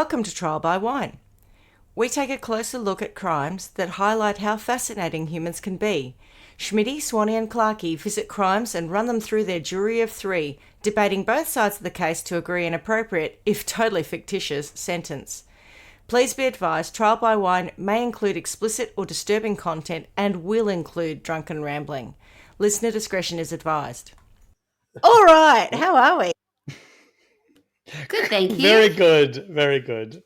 Welcome to Trial by Wine. We take a closer look at crimes that highlight how fascinating humans can be. Schmidty, Swanee and Clarkey visit crimes and run them through their jury of three, debating both sides of the case to agree an appropriate, if totally fictitious, sentence. Please be advised, Trial by Wine may include explicit or disturbing content and will include drunken rambling. Listener discretion is advised. All right, how are we? Good, thank you. Very good, very good.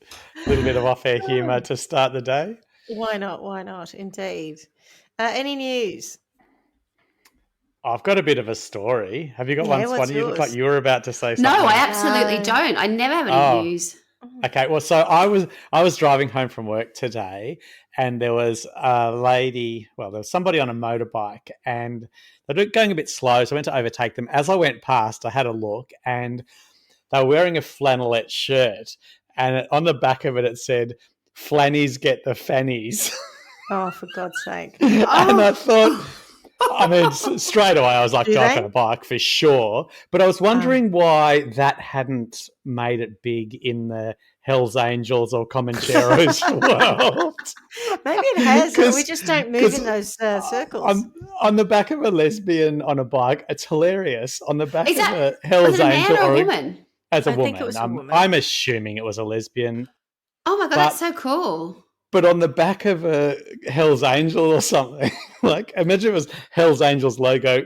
A little bit of off-air humour to start the day. Why not? Why not? Indeed. Any news? I've got a bit of a story. Have you got one, Swanee? You look like you were about to say something. No, I absolutely don't. I never have any news. Okay, well, so I was driving home from work today, and there was a lady. Well, there was somebody on a motorbike, and they were going a bit slow, so I went to overtake them. As I went past, I had a look, and they were wearing a flannelette shirt, and on the back of it, it said, "Flannies get the fannies." Oh, for God's sake. And I thought, I mean, straight away, I was like, "Go on a bike for sure." But I was wondering why that hadn't made it big in the Hells Angels or Comancheros world. Maybe it has, but we just don't move in those circles. On the back of a lesbian on a bike, it's hilarious. On the back of a Hells Angel or a woman? As a I woman. think it was a woman. I'm assuming it was a lesbian. Oh my God, that's so cool. But on the back of a Hells Angel or something, like imagine it was Hells Angels logo,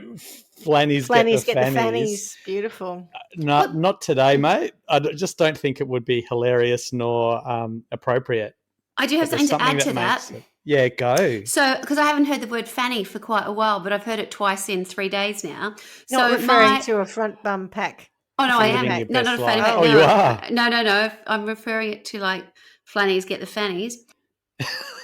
Flannies get the fannies. Beautiful. Not today, mate. I just don't think it would be hilarious nor appropriate. I do have something to add to that. Yeah, go. So, because I haven't heard the word fanny for quite a while, but I've heard it twice in 3 days now. Not referring to a front bum pack. Oh, no, I am. No, not a fanny pack. Oh, you are? No. I'm referring it to like Flannies get the fannies.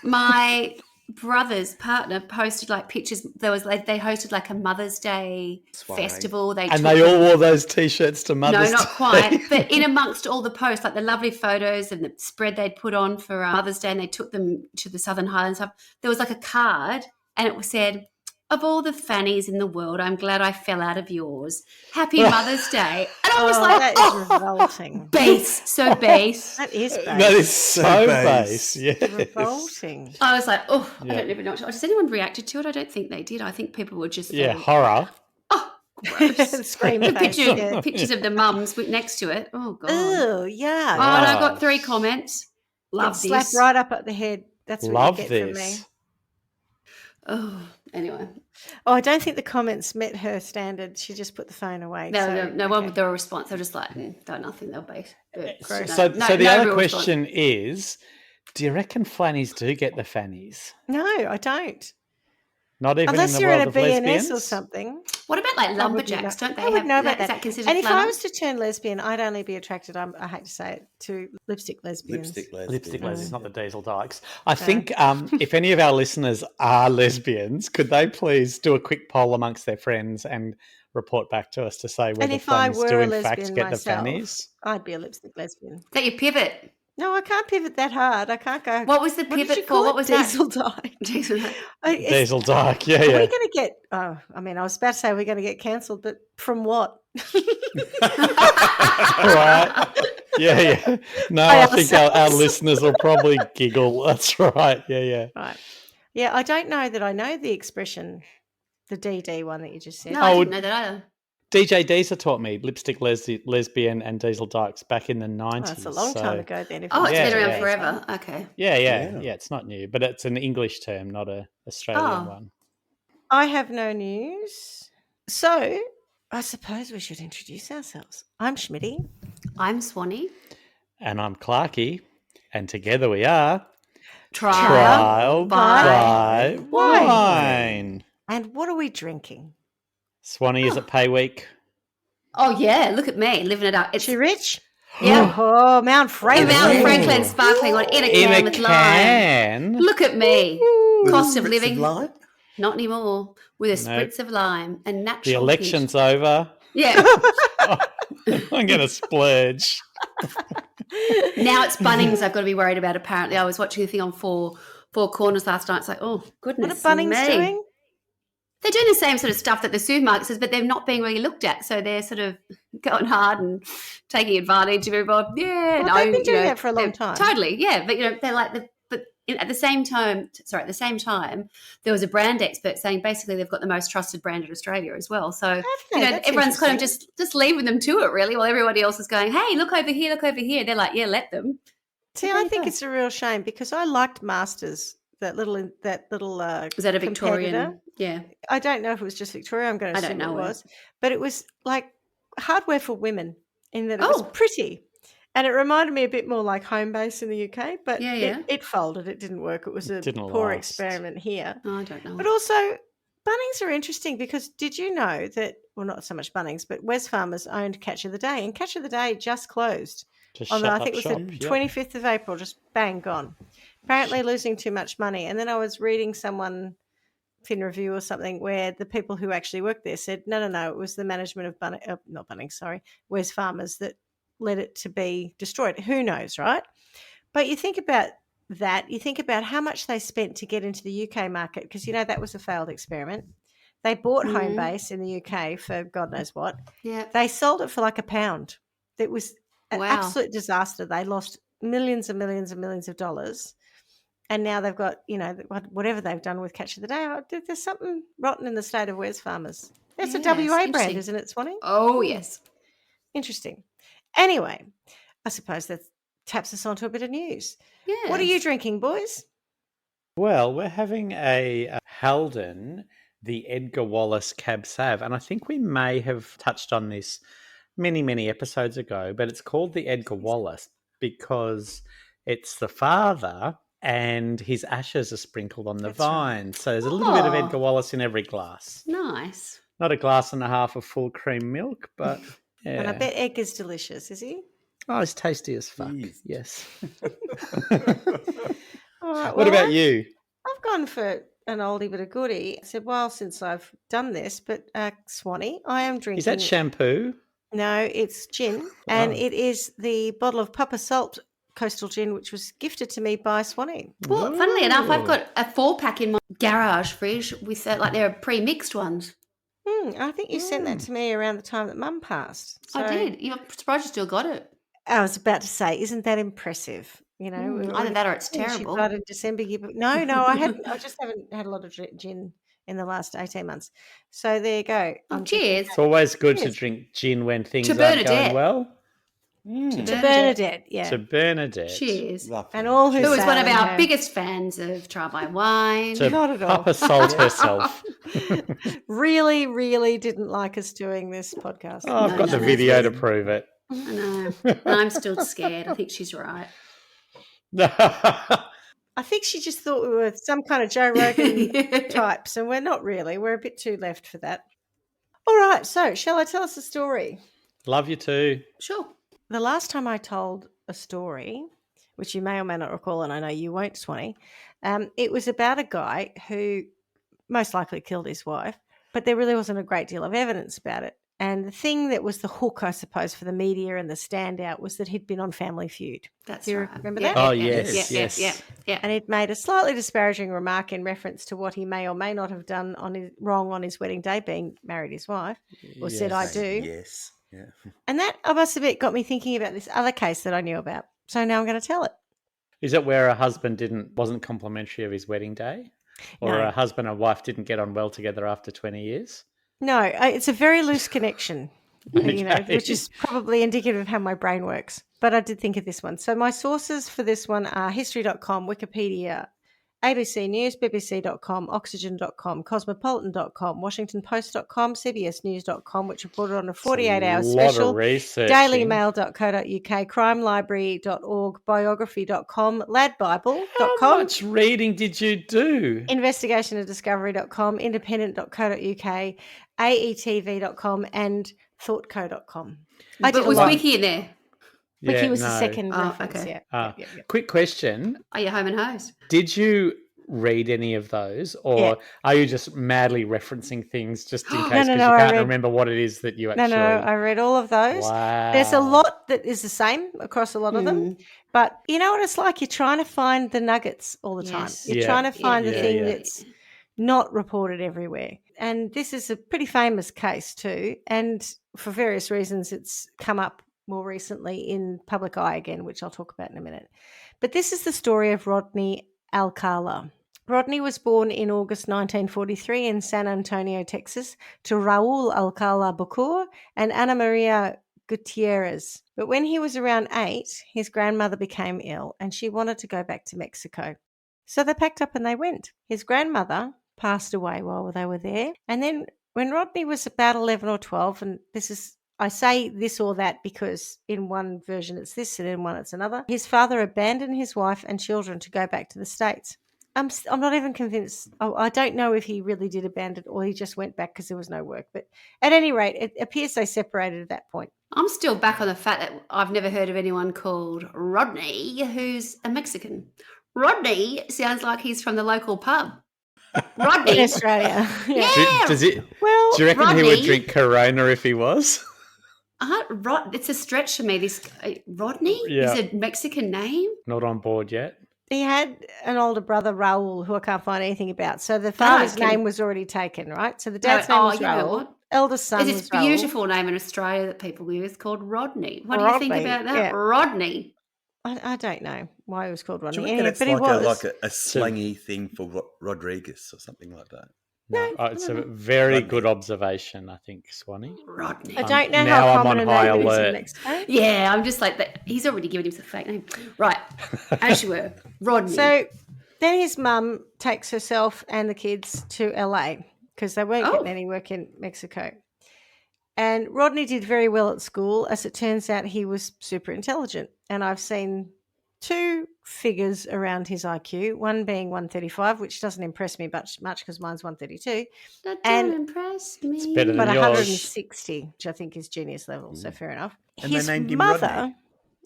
My brother's partner posted like pictures. They hosted like a Mother's Day festival. They all wore those T-shirts to Mother's Day. No, not quite. But in amongst all the posts, like the lovely photos and the spread they'd put on for Mother's Day, and they took them to the Southern Highlands. There was like a card, and it said, "Of all the fannies in the world, I'm glad I fell out of yours. Happy Mother's Day." And I was like, that is revolting. Base, so base. That is base. That is so base. Yeah, revolting. I was like, I don't even know. Has anyone reacted to it? I don't think they did. I think people were just horror. Oh, gross. Scream pictures of the mums next to it. Oh God. Oh yeah. Oh, and I got 3 comments. Love this. Slap right up at the head. That's what you get from me. Oh, anyway. Oh, I don't think the comments met her standard. She just put the phone away. No one with their response. They're just like, they're nothing. They'll be. So the other question is, do you reckon Flannies do get the fannies? No, I don't. Not even unless in the you're world in a of BNS lesbians? or something. What about like lumberjacks? Don't they I would know about that. Is that considered and if flannel? I was to turn lesbian, I'd only be attracted, I hate to say it, to lipstick lesbians. Lipstick lesbians, not the diesel dykes. I think if any of our listeners are lesbians, could they please do a quick poll amongst their friends and report back to us to say whether Flannies do in fact get the fannies? I'd be a lipstick lesbian. Is that your pivot? No, I can't pivot that hard. I can't go. What was the pivot for? What was diesel that? Diesel dyke. Diesel dyke, yeah. Are we going to get, I was about to say we're going to get cancelled, but from what? Right. Yeah. No, I think our listeners will probably giggle. That's right. Yeah. Right. Yeah, I don't know that I know the expression, the DD one that you just said. No, I didn't know that either. DJ Deezer taught me lipstick lesbian and diesel dykes back in the 90s. Oh, that's a long time ago then. It's been around forever. Okay. Yeah, it's not new, but it's an English term, not an Australian one. I have no news. So I suppose we should introduce ourselves. I'm Schmidty. I'm Swanee. And I'm Clarkey. And together we are Trial by Wine. And what are we drinking? Swanee, is it pay week? Oh, yeah. Look at me living it up. Is she rich? Yeah. Oh, Mount Franklin. Mount Franklin sparkling one in a can with lime. Look at me. Cost of living. Not anymore. With a spritz of lime and natural. The election's over. Yeah. I'm going to splurge. Now it's Bunnings I've got to be worried about, apparently. I was watching a thing on Four Corners last night. It's like, oh, goodness. What are Bunnings doing? They're doing the same sort of stuff that the supermarket says, but they're not being really looked at. So they're sort of going hard and taking advantage of everybody. Yeah, Well, they've been doing that for a long time. Totally, yeah. But they're like but at the same time, there was a brand expert saying basically they've got the most trusted brand in Australia as well. So everyone's kind of just leaving them to it really, while everybody else is going, hey, look over here, look over here. They're like, yeah, let them. See, I think it's a real shame because I liked Masters. That little was that a Victorian? competitor. Yeah, I don't know if it was just Victoria. I'm going to assume it was, it. But it was like hardware for women in that it was pretty, and it reminded me a bit more like Homebase in the UK. But it folded. It didn't work. It was a poor experiment here. Oh, I don't know. But also, Bunnings are interesting because did you know that? Well, not so much Bunnings, but Wesfarmers owned Catch of the Day, and Catch of the Day just closed. I think it was the 25th of April, just bang, gone. Apparently losing too much money. And then I was reading someone, Fin Review or something, where the people who actually worked there said, no, it was the management of Wesfarmers that led it to be destroyed. Who knows, right? But you think about that. You think about how much they spent to get into the UK market because, that was a failed experiment. They bought Homebase in the UK for God knows what. Yeah. They sold it for like £1. It was an absolute disaster. They lost millions and millions and millions of dollars. And now they've got, whatever they've done with Catch of the Day. There's something rotten in the state of Wesfarmers. It's a WA brand, isn't it, Swanee? Oh, yes. Interesting. Anyway, I suppose that taps us onto a bit of news. Yes. What are you drinking, boys? Well, we're having a Halden, the Edgar Wallace Cab Sav. And I think we may have touched on this many, many episodes ago, but it's called the Edgar Wallace because it's the father and his ashes are sprinkled on the vine. Right. So there's a little bit of Edgar Wallace in every glass. Nice. Not a glass and a half of full cream milk, but yeah. And I bet Edgar's delicious, is he? Oh, it's tasty as fuck. Yes. All right, what about you? I've gone for an oldie but a goodie. It's a while since I've done this, but Swanee, I am drinking. Is that shampoo? No, it's gin, and it is the bottle of Papa Salt Coastal Gin, which was gifted to me by Swanee. Well, funnily enough, I've got a 4-pack in my garage fridge with they're pre-mixed ones. I think you sent that to me around the time that Mum passed. So I did. I'm surprised you still got it. I was about to say, isn't that impressive? Either that or it's terrible. She died in December. No, I just haven't had a lot of gin in the last 18 months. So there you go. Cheers. It's always good to drink gin when things aren't going well. To Bernadette, yeah. To Bernadette. Cheers. And all who was one of our biggest fans of Trial by Wine. Not at all. Papa Salt herself. Really, really didn't like us doing this podcast. Oh, I've got the video to prove it. I know. I'm still scared. I think she's right. I think she just thought we were some kind of Joe Rogan types, and we're not really. We're a bit too left for that. All right, so shall I tell us a story? Love you too. Sure. The last time I told a story, which you may or may not recall, and I know you won't, Swanee, it was about a guy who most likely killed his wife, but there really wasn't a great deal of evidence about it. And the thing that was the hook, I suppose, for the media and the standout was that he'd been on Family Feud. That's Do you right. remember that? Oh, yes. Yeah. And he'd made a slightly disparaging remark in reference to what he may or may not have done wrong on his wedding day, being married his wife, or said, I do. Yes. Yeah. And that, I must admit, got me thinking about this other case that I knew about. So now I'm going to tell it. Is it where a husband wasn't complimentary of his wedding day? Or a husband and wife didn't get on well together after 20 years? No, it's a very loose connection, which is probably indicative of how my brain works. But I did think of this one. So my sources for this one are history.com, Wikipedia, ABC News, BBC.com, Oxygen.com, Cosmopolitan.com, WashingtonPost.com, CBSNews.com, which reported on a 48-hour special, DailyMail.co.uk, CrimeLibrary.org, Biography.com, LadBible.com. How much reading did you do? InvestigationAndDiscovery.com, Independent.co.uk, AETV.com, and ThoughtCo.com. But was Wiki in there? Wiki was the second reference, okay. Yeah. Quick question. Are you home and host? Did you read any of those, or are you just madly referencing things just in case because you can't remember what it is that you actually... No, I read all of those. Wow. There's a lot that is the same across a lot of them, but you know what it's like? You're trying to find the nuggets all the time. You're trying to find the thing that's not reported everywhere. And this is a pretty famous case too. And for various reasons, it's come up more recently in public eye again, which I'll talk about in a minute. But this is the story of Rodney Alcala. Rodney was born in August 1943 in San Antonio, Texas, to Raul Alcala Bucur and Ana Maria Gutierrez. But when he was around 8, his grandmother became ill and she wanted to go back to Mexico. So they packed up and they went. His grandmother passed away while they were there. And then when Rodney was about 11 or 12, and I say this or that because in one version it's this and in one it's another, his father abandoned his wife and children to go back to the States. I'm not even convinced. I don't know if he really did abandon or he just went back because there was no work. But at any rate, it appears they separated at that point. I'm still back on the fact that I've never heard of anyone called Rodney who's a Mexican. Rodney sounds like he's from the local pub. Rodney. In Australia. Yeah. Do you reckon Rodney, he would drink Corona if he was? It's a stretch for me. This Rodney is a Mexican name. Not on board yet. He had an older brother, Raul, who I can't find anything about. So the father's name was already taken, right? So the dad's name was Raul. Eldest son There's was this Raul. Beautiful name in Australia that people use called Rodney. What do you think about that? Yeah. Rodney. I don't know why he was called Rodney. Do you reckon it's like a slangy thing for Rodriguez or something like that? No, it's a very Rodney. Good observation, I think, Swanee. Rodney. I don't know now how I'm common on high a name it is in alert. Mexico. Yeah, I'm just like that. He's already given himself a fake name. Right, as you were, Rodney. So then his mum takes herself and the kids to LA because they weren't getting any work in Mexico. And Rodney did very well at school. As it turns out, he was super intelligent. And I've seen 2 figures around his IQ, one being 135, which doesn't impress me much because mine's 132. That don't impress me. It's better than But yours. 160, which I think is genius level, so fair enough. And his they named him mother, Rodney.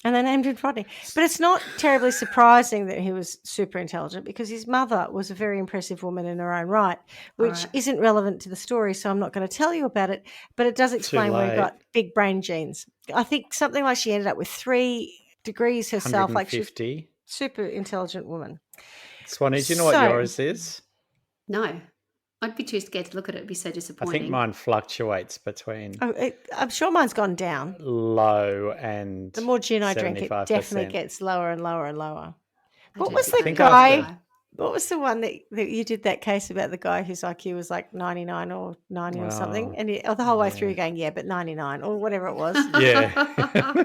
and they named him Rodney. But it's not terribly surprising that he was super intelligent because his mother was a very impressive woman in her own right, which isn't relevant to the story, so I'm not going to tell you about it, but it does explain why he got big brain genes. I think something like she ended up with 3 degrees herself, like she's a super intelligent woman. Swanee, do you know what yours is? No. I'd be too scared to look at it. It'd be so disappointing. I think mine fluctuates between I'm sure mine's gone down. Low and the more gin I drink, it 75%. definitely gets lower and lower and lower. What was the one that you did that case about the guy whose IQ was like 99 or 90 or something? And the whole way through going, but 99 or whatever it was. Yeah.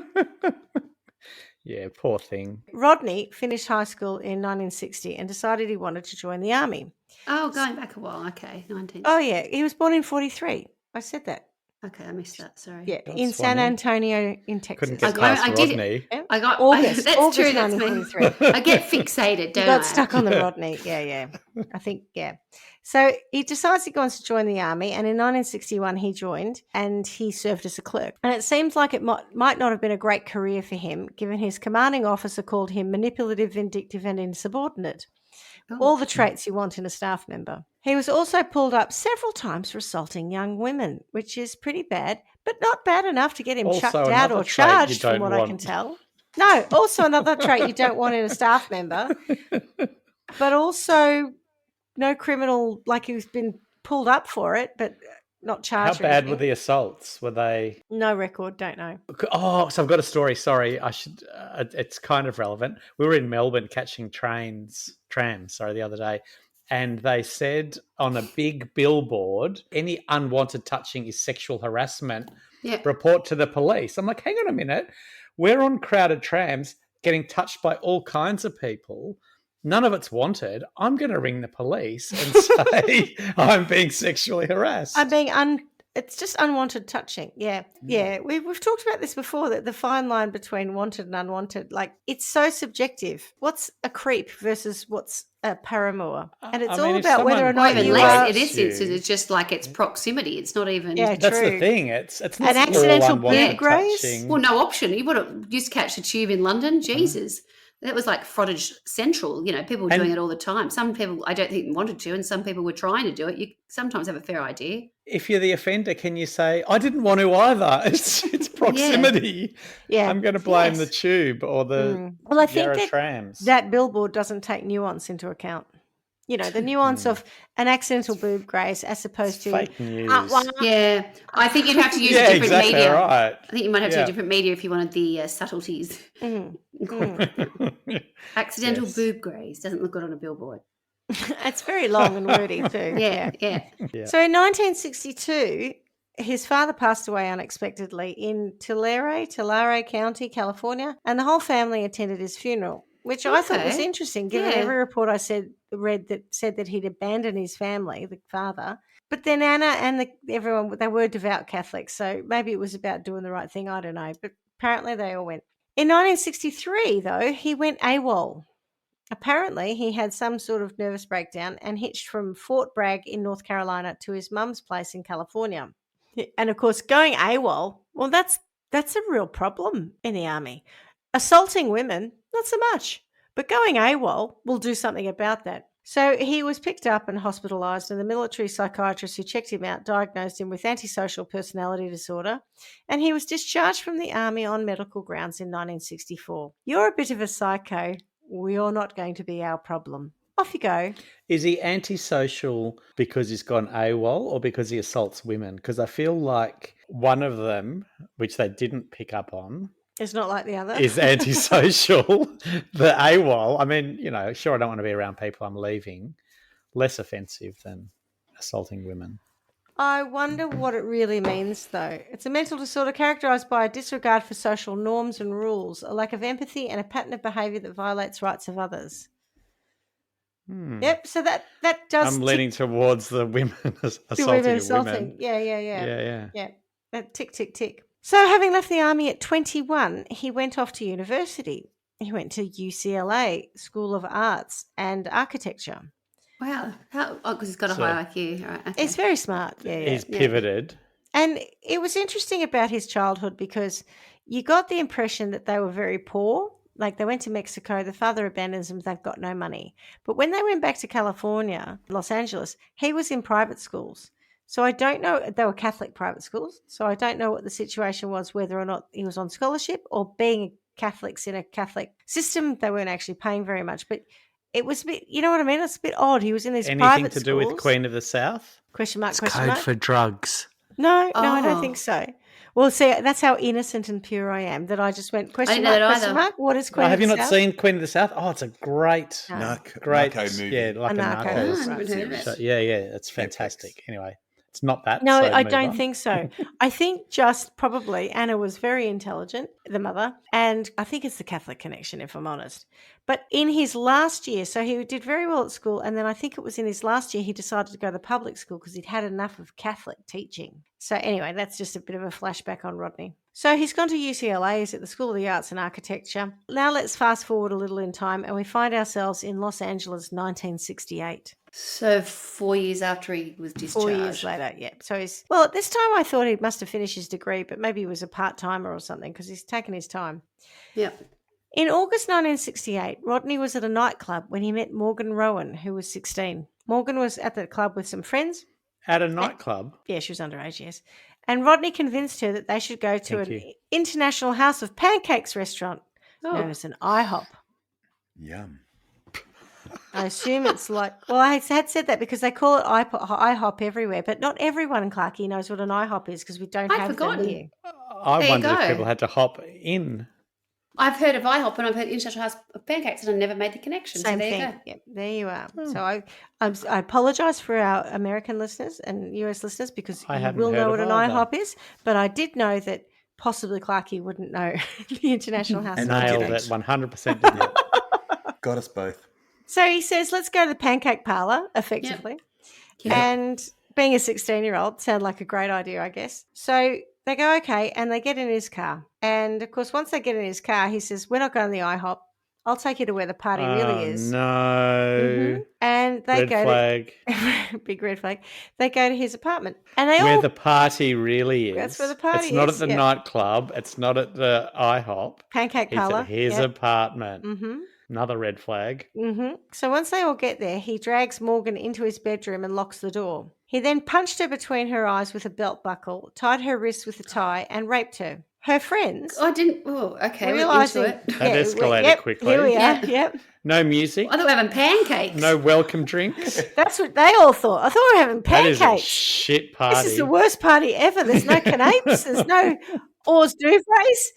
Yeah, poor thing. Rodney finished high school in 1960 and decided he wanted to join the army. Oh, going back a while. Okay, 19. Oh, yeah. He was born in 43. I said that. Okay, I missed that. Sorry. Yeah, in San Antonio in Texas. Couldn't get past Rodney. I got August. That's August true. That's me. 1943. I get fixated, don't I? You got stuck on the Rodney. Yeah. I think, yeah. So he decides he wants to join the army, and in 1961 he joined, and he served as a clerk. And it seems like it might not have been a great career for him, given his commanding officer called him manipulative, vindictive, and insubordinate. All the traits you want in a staff member. He was also pulled up several times for assaulting young women, which is pretty bad, but not bad enough to get him chucked out or charged, from what I can tell. No, also another trait you don't want in a staff member, but also no criminal, like he's been pulled up for it, but not charged. How bad were the assaults? Were they? No record, don't know. Oh, so I've got a story. Sorry, I should. It's kind of relevant. We were in Melbourne catching trams, the other day, and they said on a big billboard, any unwanted touching is sexual harassment. Yeah. Report to the police. I'm like, hang on a minute. We're on crowded trams getting touched by all kinds of people. None of it's wanted. I'm going to ring the police and say I'm being sexually harassed. I'm being it's just unwanted touching. Yeah. We've talked about this before, that the fine line between wanted and unwanted, like it's so subjective. What's a creep versus what's a paramour? And it's all about whether or not you are. It is. It's just like it's proximity. It's not even. Yeah, that's true. the thing. It's not an accidental boob graze. Well, no option. You would just catch the tube in London. Jesus. That was like Frontage Central. You know, people were doing it all the time. Some people I don't think wanted to, and some people were trying to do it. You sometimes have a fair idea. If you're the offender, can you say, I didn't want to either? It's proximity. Yeah. I'm going to blame the tube or the Well, I think trams. that billboard doesn't take nuance into account. You know, the nuance of an accidental boob graze as opposed to Fake news. Yeah, I think you'd have to use a Yeah, different exactly media. right. I think you might have to Yeah. use a different media if you wanted the subtleties. Accidental Yes. boob graze doesn't look good on a billboard. It's very long and wordy too. Yeah. Yeah. So in 1962, his father passed away unexpectedly in Tulare County, California, and the whole family attended his funeral, which I thought was Okay. interesting, given Yeah. every report I read that said that he'd abandoned his family, the father. But then Anna and everyone, they were devout Catholics, so maybe it was about doing the right thing. I don't know, but apparently they all went. In 1963, though, he went AWOL. Apparently, he had some sort of nervous breakdown and hitched from Fort Bragg in North Carolina to his mum's place in California. And of course, going AWOL, well, that's a real problem in the army. Assaulting women, not so much. But going AWOL will do something about that. So he was picked up and hospitalised, and the military psychiatrist who checked him out diagnosed him with antisocial personality disorder, and he was discharged from the army on medical grounds in 1964. You're a bit of a psycho. You're not going to be our problem. Off you go. Is he antisocial because he's gone AWOL or because he assaults women? Because I feel like one of them, which they didn't pick up on, It's not like the other. is antisocial. The AWOL, I mean, you know, sure, I don't want to be around people, I'm leaving. Less offensive than assaulting women. I wonder what it really means, though. It's a mental disorder characterised by a disregard for social norms and rules, a lack of empathy, and a pattern of behaviour that violates rights of others. Yep, so that does I'm leaning towards the women assaulting women. Yeah. That tick. So having left the army at 21, he went off to university. He went to UCLA, School of Arts and Architecture. Wow. Because he's got a high IQ. Right, okay. He's very smart. Yeah. He's pivoted. And it was interesting about his childhood because you got the impression that they were very poor. Like they went to Mexico, the father abandons them, they've got no money. But when they went back to California, Los Angeles, he was in private schools. So I don't know, they were Catholic private schools. So I don't know what the situation was, whether or not he was on scholarship or being Catholics in a Catholic system. They weren't actually paying very much. But it was a bit, you know what I mean? It's a bit odd. He was in these private schools. Anything to do with Queen of the South? Question mark, It's question code mark. for drugs. No, I don't think so. Well, see, that's how innocent and pure I am that I just went question mark. What is Queen of the South? Have you not seen Queen of the South? Oh, it's a great narco movie. Yeah, like a narco series. Yeah, it's fantastic. Anyway, it's not that. No, so I move don't on. think so. I think just probably Anna was very intelligent, the mother, and I think it's the Catholic connection, if I'm honest. But in his last year, so he did very well at school, and then I think it was in his last year he decided to go to public school because he'd had enough of Catholic teaching. So anyway, that's just a bit of a flashback on Rodney. So he's gone to UCLA, he's at the School of the Arts and Architecture. Now let's fast forward a little in time and we find ourselves in Los Angeles, 1968. So 4 years after he was discharged. 4 years later, yeah. So at this time I thought he must have finished his degree, but maybe he was a part-timer or something because he's taken his time. Yep. In August 1968, Rodney was at a nightclub when he met Morgan Rowan, who was 16. Morgan was at the club with some friends. At a nightclub? Yeah, she was underage, yes. And Rodney convinced her that they should go to an International House of Pancakes restaurant known as an IHOP. Yum. I assume it's like, well, I had said that because they call it IHOP everywhere, but not everyone, Clarky, knows what an IHOP is because we don't have them here. I wonder if people had to hop in. I've heard of IHOP and I've heard International House of Pancakes and I never made the connection. Same thing. Yep, there you are. So I apologise for our American listeners and US listeners because you will know what an IHOP is, but I did know that possibly Clarky wouldn't know the International House of Pancakes. Nailed it, 100% did not. Got us both. So he says, let's go to the pancake parlour, effectively. Yep. And being a 16-year-old sounded like a great idea, I guess. So they go, okay, and they get in his car. And, of course, once they get in his car, he says, we're not going to the IHOP. I'll take you to where the party really is. No. Mm-hmm. And they red flag. Big red flag. They go to his apartment. And where the party really is. That's where the party is. It's not at the nightclub. It's not at the IHOP. Pancake parlour. It's at his apartment. Mm-hmm. Another red flag. Mm-hmm. So once they all get there, he drags Morgan into his bedroom and locks the door. He then punched her between her eyes with a belt buckle, tied her wrists with a tie, and raped her. Her friends I didn't. Oh, okay. We're realizing into it. That escalated yep, quickly. Here we are. Yeah. Yep. No music. I thought we were having pancakes. No welcome drinks. That's what they all thought. I thought we were having That is a pancakes. shit party. This is the worst party ever. There's no canapes. There's no hors d'oeuvres.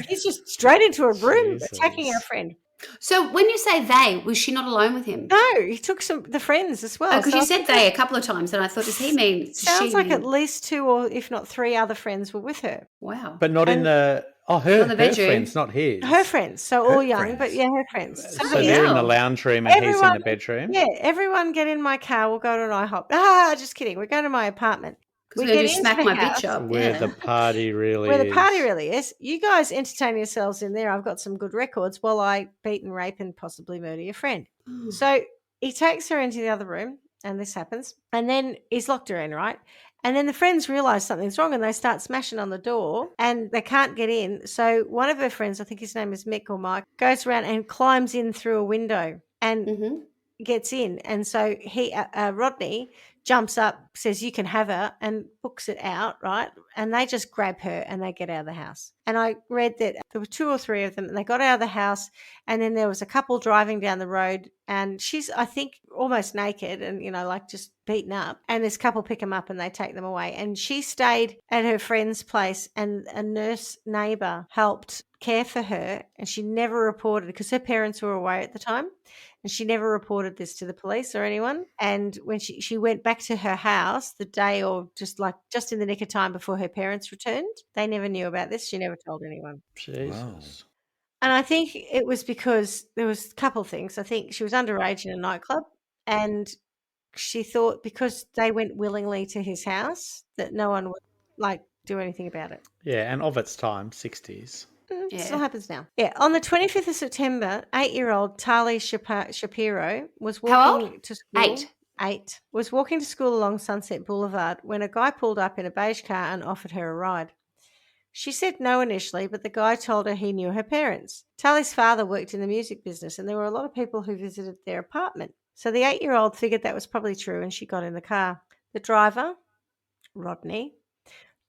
He's just straight into a room attacking our Jesus. friend. So when you say they, was she not alone with him? No, he took the friends as well. Because So you I said think they a couple of times, and I thought, does he mean? Does sounds she like mean? at least 2 or if not 3 other friends were with her. Wow. But not in And- the her the bedroom. friends, not his. Her friends, so Her all young, but friends. yeah, her friends. So Bloody they're in the hell. lounge room and he's in Everyone- the bedroom. Yeah, everyone get in my car. We'll go to an IHOP. Ah, just kidding. We're going to my apartment. Because We we're going get to into smack the my house. bitch up. Where the party really Where is. the party really is. You guys entertain yourselves in there. I've got some good records while I beat and rape and possibly murder your friend. So he takes her into the other room and this happens. And then he's locked her in, right? And then the friends realize something's wrong and they start smashing on the door and they can't get in. So one of her friends, I think his name is Mick or Mike, goes around and climbs in through a window and Mm-hmm. gets in. And so Rodney jumps up, says, "You can have her," and books it out, right? And they just grab her and they get out of the house. And I read that there were 2 or 3 of them and they got out of the house. And then there was a couple driving down the road and she's, I think, almost naked and, like just beaten up. And this couple pick them up and they take them away. And she stayed at her friend's place and a nurse neighbor helped care for her. And she never reported because her parents were away at the time. And she never reported this to the police or anyone. And when she went back to her house the day or just in the nick of time before her parents returned, they never knew about this. She never told anyone. Jesus. Wow. And I think it was because there was a couple of things. I think she was underage in a nightclub and she thought because they went willingly to his house that no one would do anything about it. Yeah, and of its time, 60s. It still happens now. Yeah. On the 25th of September, 8-year-old Tali Shapiro was How walking to school. 8. Was walking to school along Sunset Boulevard when a guy pulled up in a beige car and offered her a ride. She said no initially, but the guy told her he knew her parents. Tali's father worked in the music business and there were a lot of people who visited their apartment. So the 8-year-old figured that was probably true and she got in the car. The driver, Rodney,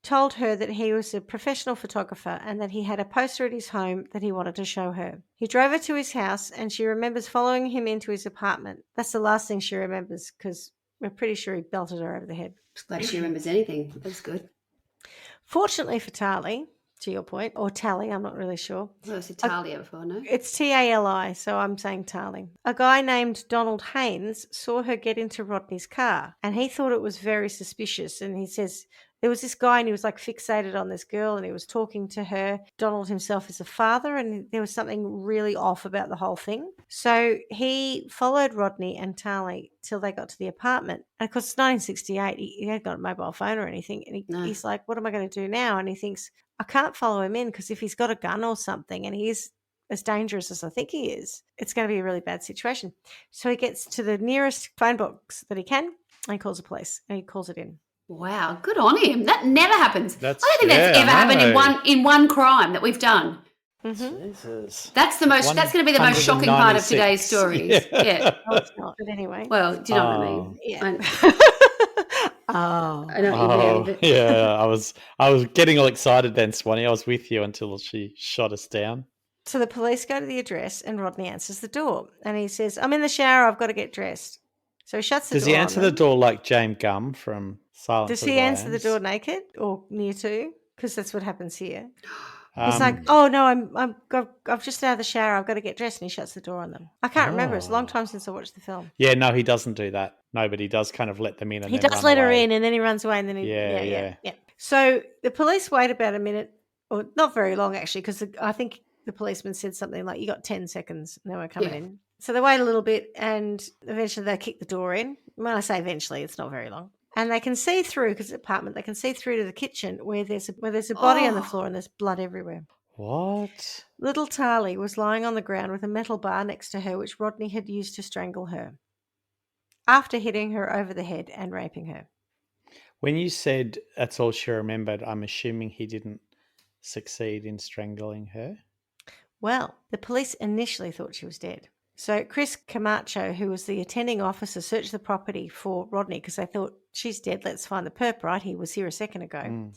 told her that he was a professional photographer and that he had a poster at his home that he wanted to show her. He drove her to his house and she remembers following him into his apartment. That's the last thing she remembers because we're pretty sure he belted her over the head. Glad she remembers anything. That's good. Fortunately for Tali, to your point, or Tali, I'm not really sure. Well, I said Talia before, no? It's Tali, so I'm saying Tali. A guy named Donald Haynes saw her get into Rodney's car and he thought it was very suspicious. And he says there was this guy and he was fixated on this girl and he was talking to her. Donald himself is a father and there was something really off about the whole thing. So he followed Rodney and Tali till they got to the apartment. And of course, it's 1968. He hadn't got a mobile phone or anything. And he's like, what am I going to do now? And he thinks, I can't follow him in because if he's got a gun or something and he's as dangerous as I think he is, it's going to be a really bad situation. So he gets to the nearest phone box that he can and he calls the police and he calls it in. Wow, good on him. That never happens. I don't think that's yeah, ever I happened in one crime that we've done. Mm-hmm. Jesus. That's going to be the most shocking part of today's 196. stories. Yeah. No, it's not. But anyway. Well, do you know what I mean? Yeah. I know what you mean. But Yeah, I was getting all excited then, Swanee. I was with you until she shot us down. So the police go to the address and Rodney answers the door and he says, I'm in the shower, I've got to get dressed. So he shuts the door. Does he answer the door like James Gum from Silence Does of the he answer the Lambs? door naked or near to? Because that's what happens here. Um, He's like, oh no, I've just out of the shower, I've got to get dressed, and he shuts the door on them. I can't remember. It's a long time since I watched the film. Yeah, no, he doesn't do that. No, but he does kind of let them in and He then does run let her away. in and then he runs away and then he Yeah. So the police wait about a minute, or not very long actually, because I think the policeman said something like, you got 10 seconds and they were coming in. So they wait a little bit and eventually they kick the door in. When I say eventually, it's not very long. And they can see through, because it's an apartment, they can see through to the kitchen where there's a body on the floor and there's blood everywhere. What? Little Tali was lying on the ground with a metal bar next to her, which Rodney had used to strangle her, after hitting her over the head and raping her. When you said that's all she remembered, I'm assuming he didn't succeed in strangling her. Well, the police initially thought she was dead. So Chris Camacho, who was the attending officer, searched the property for Rodney because they thought, she's dead, let's find the perp, right? He was here a second ago.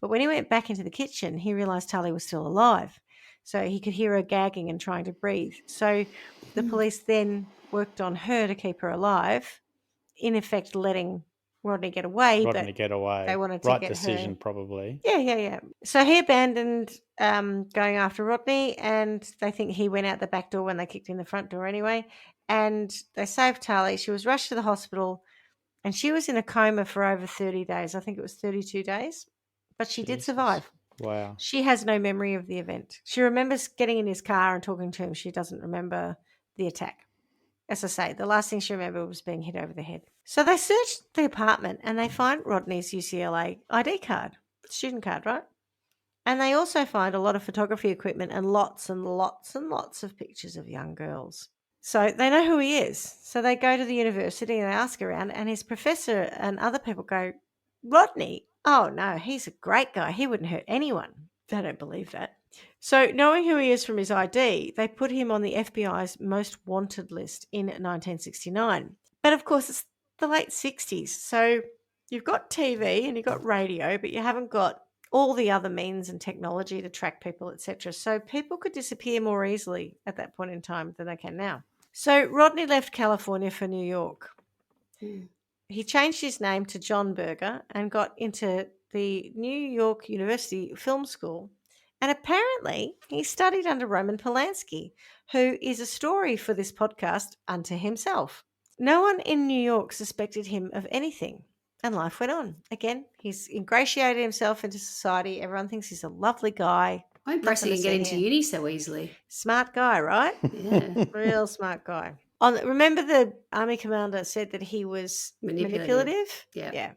But when he went back into the kitchen, he realised Tali was still alive. So he could hear her gagging and trying to breathe. So the police then worked on her to keep her alive, in effect letting Rodney get away. Rodney get away. They wanted to right get decision, her. probably. Yeah. So he abandoned going after Rodney, and they think he went out the back door when they kicked in the front door anyway. And they saved Tali. She was rushed to the hospital, and she was in a coma for over 30 days. I think it was 32 days. But she did Jesus. survive. Wow. She has no memory of the event. She remembers getting in his car and talking to him. She doesn't remember the attack. As I say, the last thing she remembered was being hit over the head. So they searched the apartment and they find Rodney's UCLA ID card, student card, right? And they also find a lot of photography equipment and lots and lots and lots of pictures of young girls. So they know who he is. So they go to the university and they ask around, and his professor and other people go, Rodney? Oh, no, he's a great guy. He wouldn't hurt anyone. They don't believe that. So knowing who he is from his ID, they put him on the FBI's most wanted list in 1969. But of course, it's the late 60s. So you've got TV and you've got radio, but you haven't got all the other means and technology to track people, etc. So people could disappear more easily at that point in time than they can now. So Rodney left California for New York. He changed his name to John Berger and got into the New York University Film School. And apparently he studied under Roman Polanski, who is a story for this podcast unto himself. No one in New York suspected him of anything, and life went on. Again, he's ingratiated himself into society. Everyone thinks he's a lovely guy. I'm impressed he can get into uni so easily. Smart guy, right? Yeah. Real smart guy. Remember the army commander said that he was manipulative? Yeah.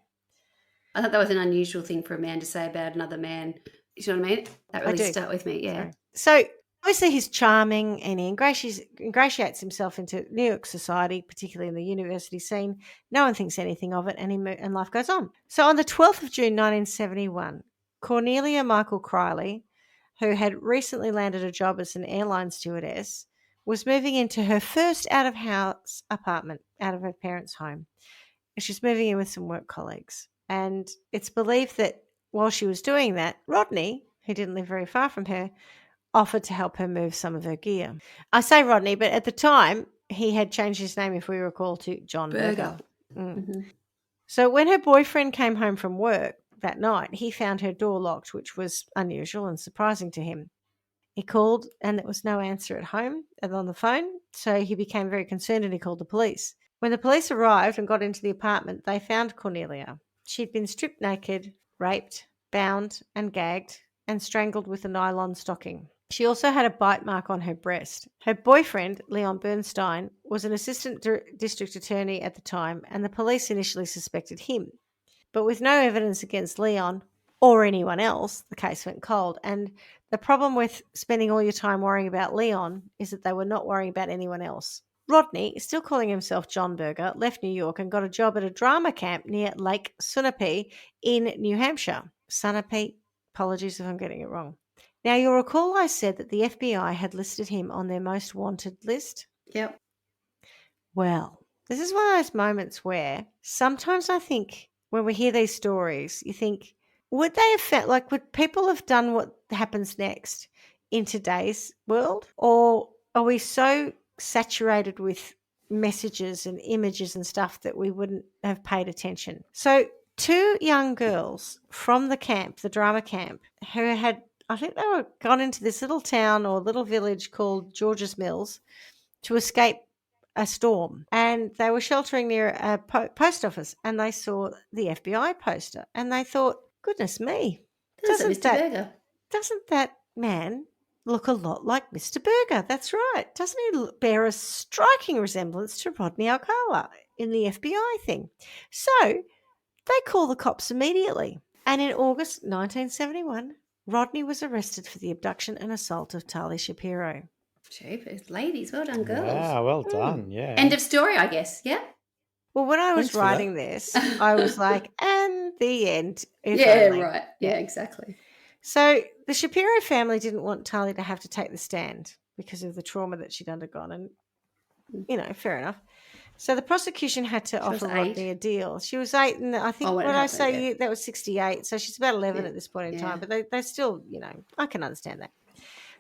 I thought that was an unusual thing for a man to say about another man. You know what I mean? That really stuck with me, yeah. So obviously he's charming and he ingratiates himself into New York society, particularly in the university scene. No one thinks anything of it, and life goes on. So on the 12th of June 1971, Cornelia Michael Criley, who had recently landed a job as an airline stewardess, was moving into her first out-of-house apartment out of her parents' home. She's moving in with some work colleagues. And it's believed that while she was doing that, Rodney, who didn't live very far from her, offered to help her move some of her gear. I say Rodney, but at the time, he had changed his name, if we recall, to John Berger. So when her boyfriend came home from work that night, he found her door locked, which was unusual and surprising to him. He called and there was no answer at home and on the phone, so he became very concerned and he called the police. When the police arrived and got into the apartment, they found Cornelia. She'd been stripped naked, raped, bound and gagged, and strangled with a nylon stocking. She also had a bite mark on her breast. Her boyfriend, Leon Bernstein, was an assistant district attorney at the time, and the police initially suspected him. But with no evidence against Leon or anyone else, the case went cold. And the problem with spending all your time worrying about Leon is that they were not worrying about anyone else. Rodney, still calling himself John Berger, left New York and got a job at a drama camp near Lake Sunapee in New Hampshire. Sunapee, apologies if I'm getting it wrong. Now, you'll recall I said that the FBI had listed him on their most wanted list? Yep. Well, this is one of those moments where sometimes I think when we hear these stories, you think, would people have done what happens next in today's world? Or are we so saturated with messages and images and stuff that we wouldn't have paid attention? So 2 young girls from the camp, the drama camp, who had, I think they were gone into this little town or little village called George's Mills to escape a storm, and they were sheltering near a post office, and they saw the FBI poster and they thought, goodness me, doesn't that man look a lot like Mr. Berger? That's right. Doesn't he bear a striking resemblance to Rodney Alcala in the FBI thing? So they call the cops immediately. And in August 1971, Rodney was arrested for the abduction and assault of Tali Shapiro. Jeepers, ladies, well done, girls. Wow, well done, yeah. End of story, I guess, yeah? Well, when I was writing this, I was like, and the end. Right. Yeah, exactly. So the Shapiro family didn't want Tali to have to take the stand because of the trauma that she'd undergone. And Fair enough. So the prosecution had to was offer 8. Rodney a deal. She was 8, and I think when it what I happened, say yeah. that was 68. So she's about 11 Yeah. at this point in Yeah. time. But they still, I can understand that.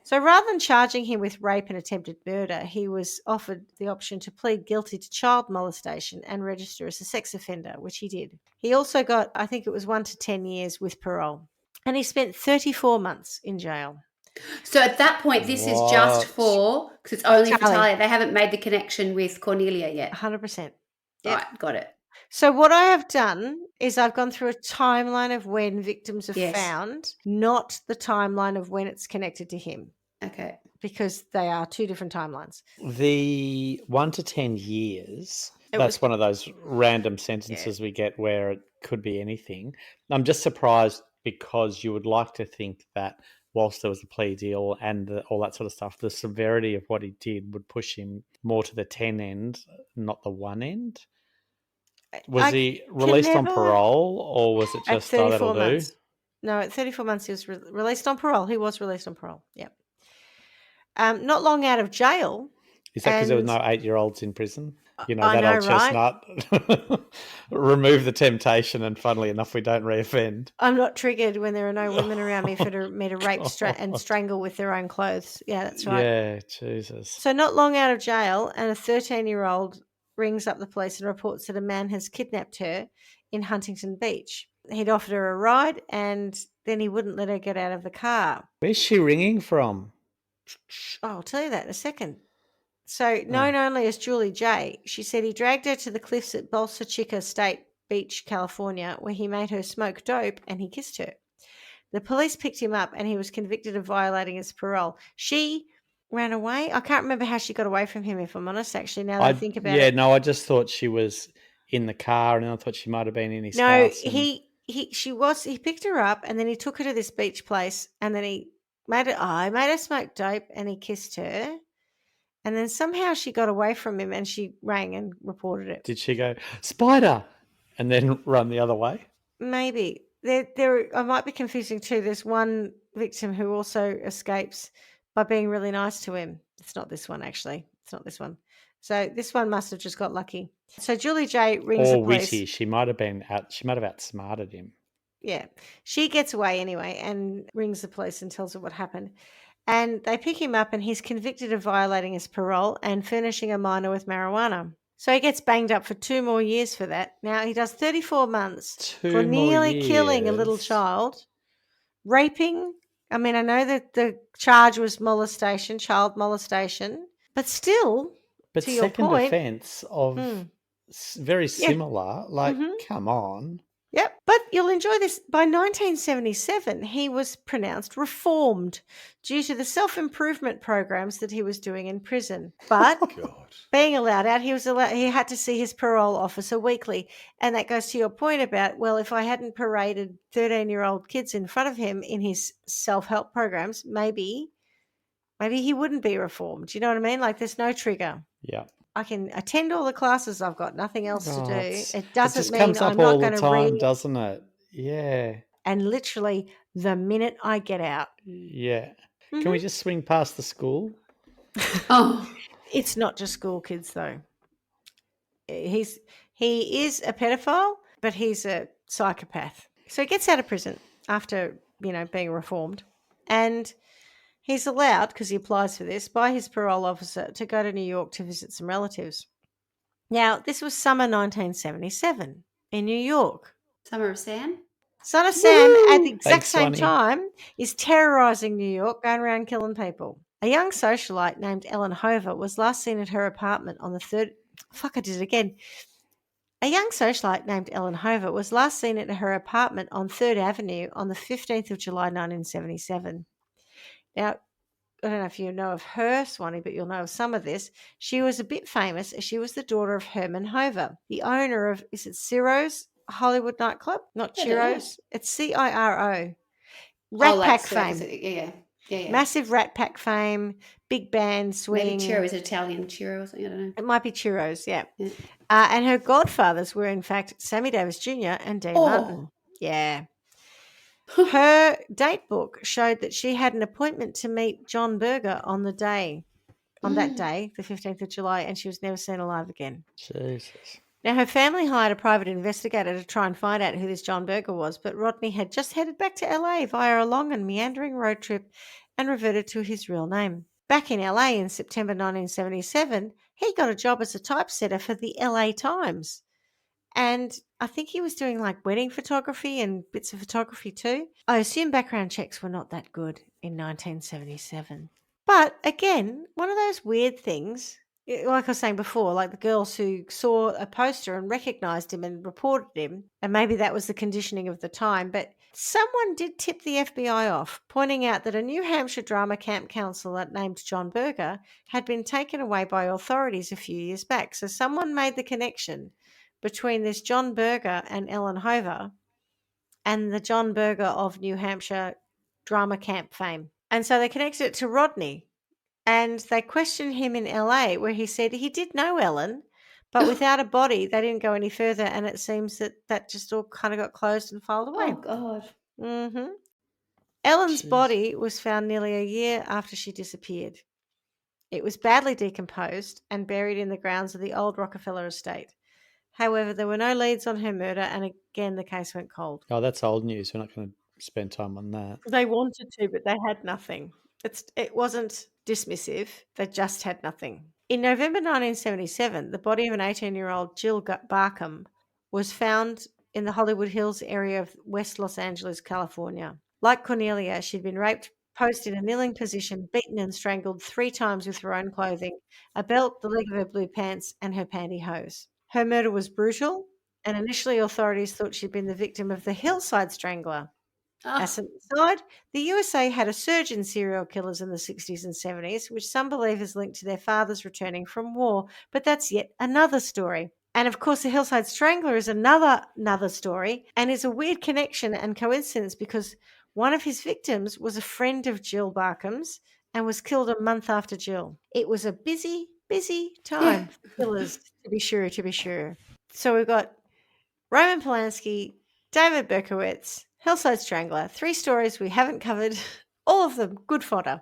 So rather than charging him with rape and attempted murder, he was offered the option to plead guilty to child molestation and register as a sex offender, which he did. He also got, I think it was 1 to 10 years with parole. And he spent 34 months in jail. So at that point, this is just What? for, because it's only for Charlie. Talia. They haven't made the connection with Cornelia yet. 100%. Yep. Right, got it. So what I have done is I've gone through a timeline of when victims are Yes. found, not the timeline of when it's connected to him, Okay. because they are two different timelines. The 1 to 10 years, It that's was- one of those random sentences we get where it could be anything. I'm just surprised because you would like to think that whilst there was a plea deal and all that sort of stuff, the severity of what he did would push him more to the 10 end, not the 1 end. Was he released on parole, or was it just, oh, that'll do? months. No, at 34 months he was released on parole. He was released on parole, yep. Not long out of jail. Is that because there was no 8-year-olds in prison? I that know, old right? chestnut. Remove the temptation, and funnily enough, we don't reoffend. I'm not triggered when there are no women around me for me to rape and strangle with their own clothes. Yeah, that's right. Yeah, Jesus. So not long out of jail, and a 13-year-old rings up the police and reports that a man has kidnapped her in Huntington Beach. He'd offered her a ride, and then he wouldn't let her get out of the car. Where's she ringing from? Oh, I'll tell you that in a second. So known only as Julie J, she said he dragged her to the cliffs at Bolsa Chica State Beach, California, where he made her smoke dope and he kissed her. The police picked him up and he was convicted of violating his parole. She ran away. I can't remember how she got away from him, if I'm honest, actually, now that I think about it. Yeah, no, I just thought she was in the car, and I thought she might have been in his No, house. he picked her up and then he took her to this beach place and then he made her smoke dope and he kissed her. And then somehow she got away from him and she rang and reported it. Did she go, spider, and then run the other way? Maybe. There, I might be confusing too. There's one victim who also escapes by being really nice to him. It's not this one, actually. It's not this one. So this one must have just got lucky. So Julie J rings the police. Witty. She might have outsmarted him. Yeah. She gets away anyway and rings the police and tells her what happened. And they pick him up and he's convicted of violating his parole and furnishing a minor with marijuana. So he gets banged up for 2 more years for that. Now he does 34 months for nearly killing a little child, raping. I mean, I know that the charge was child molestation, but still, but to your second point, offence of very similar. Like, come on. Yep, but you'll enjoy this. By 1977, he was pronounced reformed due to the self-improvement programs that he was doing in prison. But being allowed out, he had to see his parole officer weekly. And that goes to your point about, well, if I hadn't paraded 13-year-old kids in front of him in his self-help programs, maybe he wouldn't be reformed. You know what I mean? Like, there's no trigger. Yeah. I can attend all the classes. I've got nothing else to do. It doesn't just mean comes up I'm not all going the to time, read. doesn't it? Yeah. And literally the minute I get out. Yeah. Can we just swing past the school? Oh. It's not just school kids, though. He is a pedophile, but he's a psychopath. So he gets out of prison after, being reformed. And he's allowed, because he applies for this, by his parole officer to go to New York to visit some relatives. Now, this was summer 1977 in New York. Summer of Sam? Son of Sam, at the exact same time, is terrorising New York, going around killing people. A young socialite named Ellen Hover was last seen at her apartment on the third... Fuck, I did it again. A young socialite named Ellen Hover was last seen at her apartment on 3rd Avenue on the 15th of July, 1977. Now, I don't know if you know of her, Swanee, but you'll know of some of this. She was a bit famous as she was the daughter of Herman Hover, the owner of, is it Ciro's Hollywood nightclub? Not Ciro's. It's CIRO. Rat Pack fame. Yeah. Massive Rat Pack fame, big band, swing. Maybe Chiro is Italian Chiro or something, I don't know. It might be Churros, yeah. And her godfathers were, in fact, Sammy Davis Jr. and Dean Martin. Yeah. Her date book showed that she had an appointment to meet John Berger on the day on that day, the 15th of July, and she was never seen alive again. Jesus. Now, her family hired a private investigator to try and find out who this John Berger was, but Rodney had just headed back to LA via a long and meandering road trip and reverted to his real name. Back in LA in September 1977, he got a job as a typesetter for the LA Times. And I think he was doing like wedding photography and bits of photography too. I assume background checks were not that good in 1977. But again, one of those weird things, like I was saying before, like the girls who saw a poster and recognized him and reported him, and maybe that was the conditioning of the time, but someone did tip the FBI off, pointing out that a New Hampshire drama camp counselor named John Berger had been taken away by authorities a few years back. So someone made the connection between this John Berger and Ellen Hover and the John Berger of New Hampshire drama camp fame. And so they connected it to Rodney, and they questioned him in LA, where he said he did know Ellen, but without a body, they didn't go any further, and it seems that just all kind of got closed and filed away. Oh, God. Mm-hmm. Ellen's Jeez. body was found nearly a year after she disappeared. It was badly decomposed and buried in the grounds of the old Rockefeller estate. However, there were no leads on her murder, and again, the case went cold. Oh, that's old news. We're not going to spend time on that. They wanted to, but they had nothing. It wasn't dismissive. They just had nothing. In November 1977, the body of an 18-year-old Jill Barkham was found in the Hollywood Hills area of West Los Angeles, California. Like Cornelia, she'd been raped, posed in a kneeling position, beaten and strangled 3 times with her own clothing, a belt, the leg of her blue pants, and her pantyhose. Her murder was brutal, and initially authorities thought she'd been the victim of the Hillside Strangler. As an aside, the USA had a surge in serial killers in the 60s and 70s, which some believe is linked to their fathers returning from war, but that's yet another story. And of course, the Hillside Strangler is another story, and is a weird connection and coincidence because one of his victims was a friend of Jill Barkham's and was killed a month after Jill. It was a busy time for killers, to be sure. So we've got Roman Polanski, David Berkowitz, Hillside Strangler, 3 stories we haven't covered, all of them good fodder.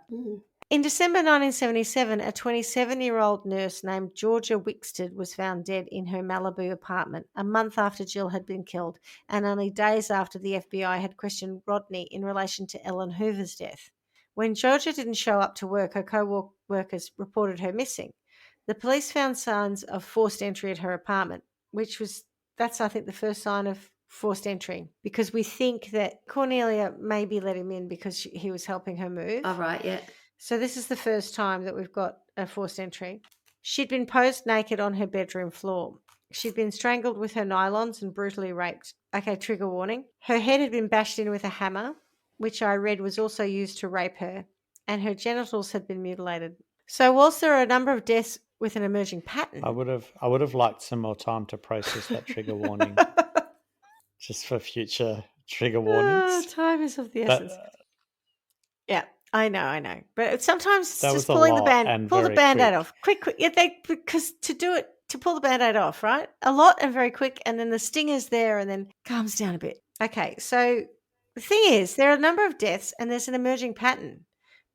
In December 1977, a 27-year-old nurse named Georgia Wixted was found dead in her Malibu apartment a month after Jill had been killed, and only days after the FBI had questioned Rodney in relation to Ellen Hoover's death. When Georgia didn't show up to work, her co-workers reported her missing. The police found signs of forced entry at her apartment, that's, I think, the first sign of forced entry, because we think that Cornelia maybe let him in because he was helping her move. All right, yeah. So this is the first time that we've got a forced entry. She'd been posed naked on her bedroom floor. She'd been strangled with her nylons and brutally raped. Okay, trigger warning. Her head had been bashed in with a hammer, which I read was also used to rape her, and her genitals had been mutilated. So whilst there are a number of deaths with an emerging pattern, I would have liked some more time to process that trigger warning, just for future trigger warnings. Time is of the essence. Yeah, I know. But sometimes it's That just was a pulling the lot and pull the very band-aid quick. off. Quick. Yeah, because to pull the band-aid off, right? A lot and very quick, and then the stinger's there and then calms down a bit. Okay, so the thing is, there are a number of deaths and there's an emerging pattern.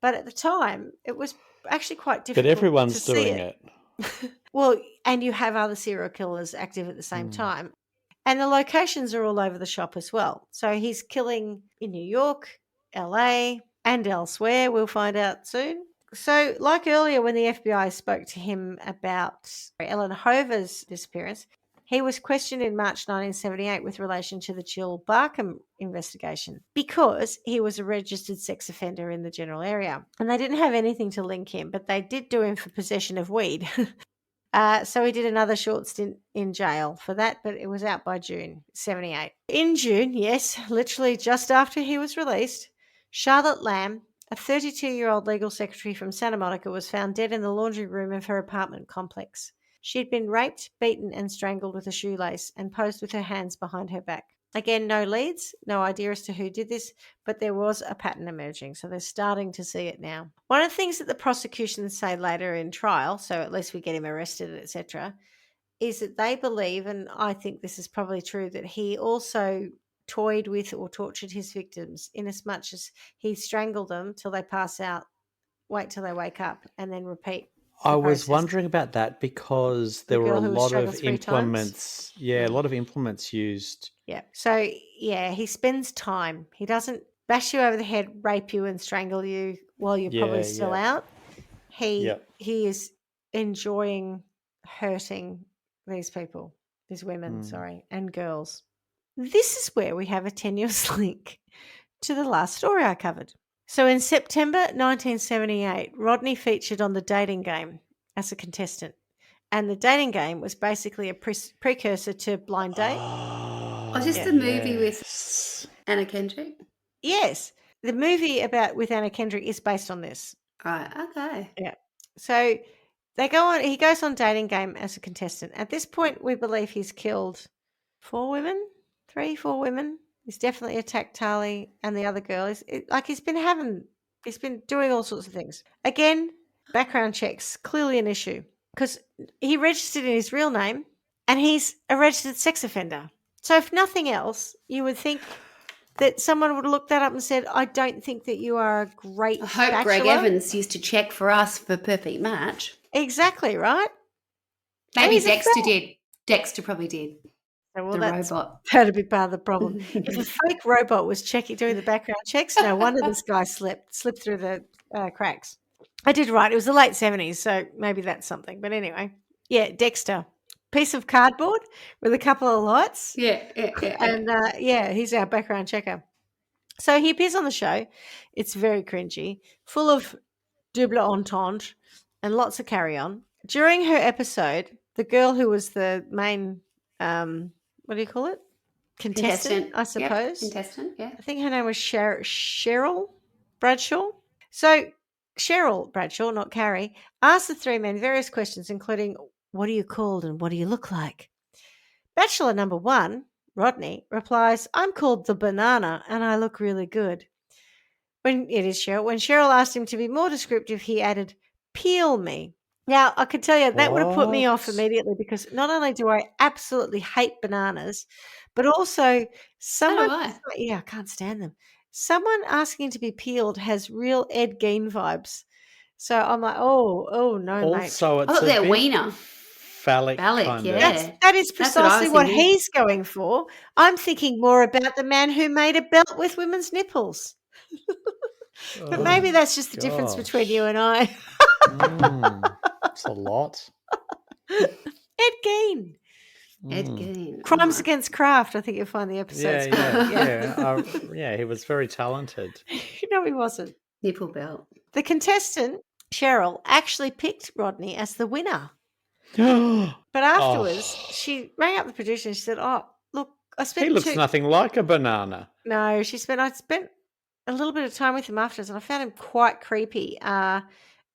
But at the time, it was actually quite difficult But everyone's to see doing it. it. Well, and you have other serial killers active at the same time. And the locations are all over the shop as well. So he's killing in New York, LA, and elsewhere. We'll find out soon. So, like earlier when the FBI spoke to him about Ellen Hover's disappearance, he was questioned in March 1978 with relation to the Jill Barkham investigation because he was a registered sex offender in the general area. And they didn't have anything to link him, but they did do him for possession of weed. So he did another short stint in jail for that, but it was out by June 78. In June, yes, literally just after he was released, Charlotte Lamb, a 32-year-old legal secretary from Santa Monica, was found dead in the laundry room of her apartment complex. She'd been raped, beaten, and strangled with a shoelace and posed with her hands behind her back. Again, no leads, no idea as to who did this, but there was a pattern emerging, so they're starting to see it now. One of the things that the prosecution say later in trial, so at least we get him arrested, etc., is that they believe, and I think this is probably true, that he also toyed with or tortured his victims in as much as he strangled them till they pass out, wait till they wake up, and then repeat I the was process. wondering about that because The there were girl a who was lot strangled of 3 times? implements. Yeah, a lot of implements used. Yeah. So, yeah, he spends time. He doesn't bash you over the head, rape you, and strangle you while you're probably Yeah, still yeah. out. He Yep. is enjoying hurting these people, these women, and girls. This is where we have a tenuous link to the last story I covered. So in September 1978, Rodney featured on The Dating Game as a contestant. And The Dating Game was basically a precursor to Blind Date. Oh, just the movie with yes. Anna Kendrick. Yes, the movie with Anna Kendrick is based on this. Right. Okay. Yeah. So they go on. He goes on Dating Game as a contestant. At this point, we believe he's killed 4 women, 4 women. He's definitely attacked Tali and the other girl. He's been doing all sorts of things. Again, background checks clearly an issue because he registered in his real name and he's a registered sex offender. So if nothing else, you would think that someone would look that up and said, I don't think that you are a great I hope bachelor. Greg Evans used to check for us for Perfect Match. Exactly, right? Maybe he's a Dexter fella. did. Dexter probably did. Well, The that's robot. that'd be part of the problem. If a fake robot was doing the background checks, no wonder this guy slipped through the cracks. I did right. It was the late 70s, so maybe that's something. But anyway, yeah, Dexter. Piece of cardboard with a couple of lights. Yeah. And he's our background checker. So he appears on the show. It's very cringy, full of double entendre and lots of carry on. During her episode, the girl who was the main, what do you call it? Contestant, I suppose. Yep. Contestant, yeah. I think her name was Cheryl Bradshaw. So Cheryl Bradshaw, not Carrie, asked the 3 men various questions, including, what are you called and what do you look like? Bachelor number 1, Rodney, replies, I'm called the Banana and I look really good. When Cheryl asked him to be more descriptive, he added, peel me. Now, I could tell you that would have put me off What? immediately because not only do I absolutely hate bananas, but also someone, I. I can't stand them. Someone asking to be peeled has real Ed Gein vibes. So I'm like, oh no, mate. Also, it's thought a they're bit wiener. phallic Phallic, kind yeah. of. That is That's what I precisely was what thinking. he's going for. I'm thinking more about the man who made a belt with women's nipples. But maybe that's just the difference between you and I. It's a lot. Ed Gein. Ed Gein. Crimes Against Craft. I think you'll find the episodes. Yeah. He was very talented. No, he wasn't. Nipple belt. The contestant, Cheryl, actually picked Rodney as the winner. But afterwards, she rang up the producer and she said, oh, look, I spent He looks nothing like a banana. No, I spent a little bit of time with him afterwards and I found him quite creepy.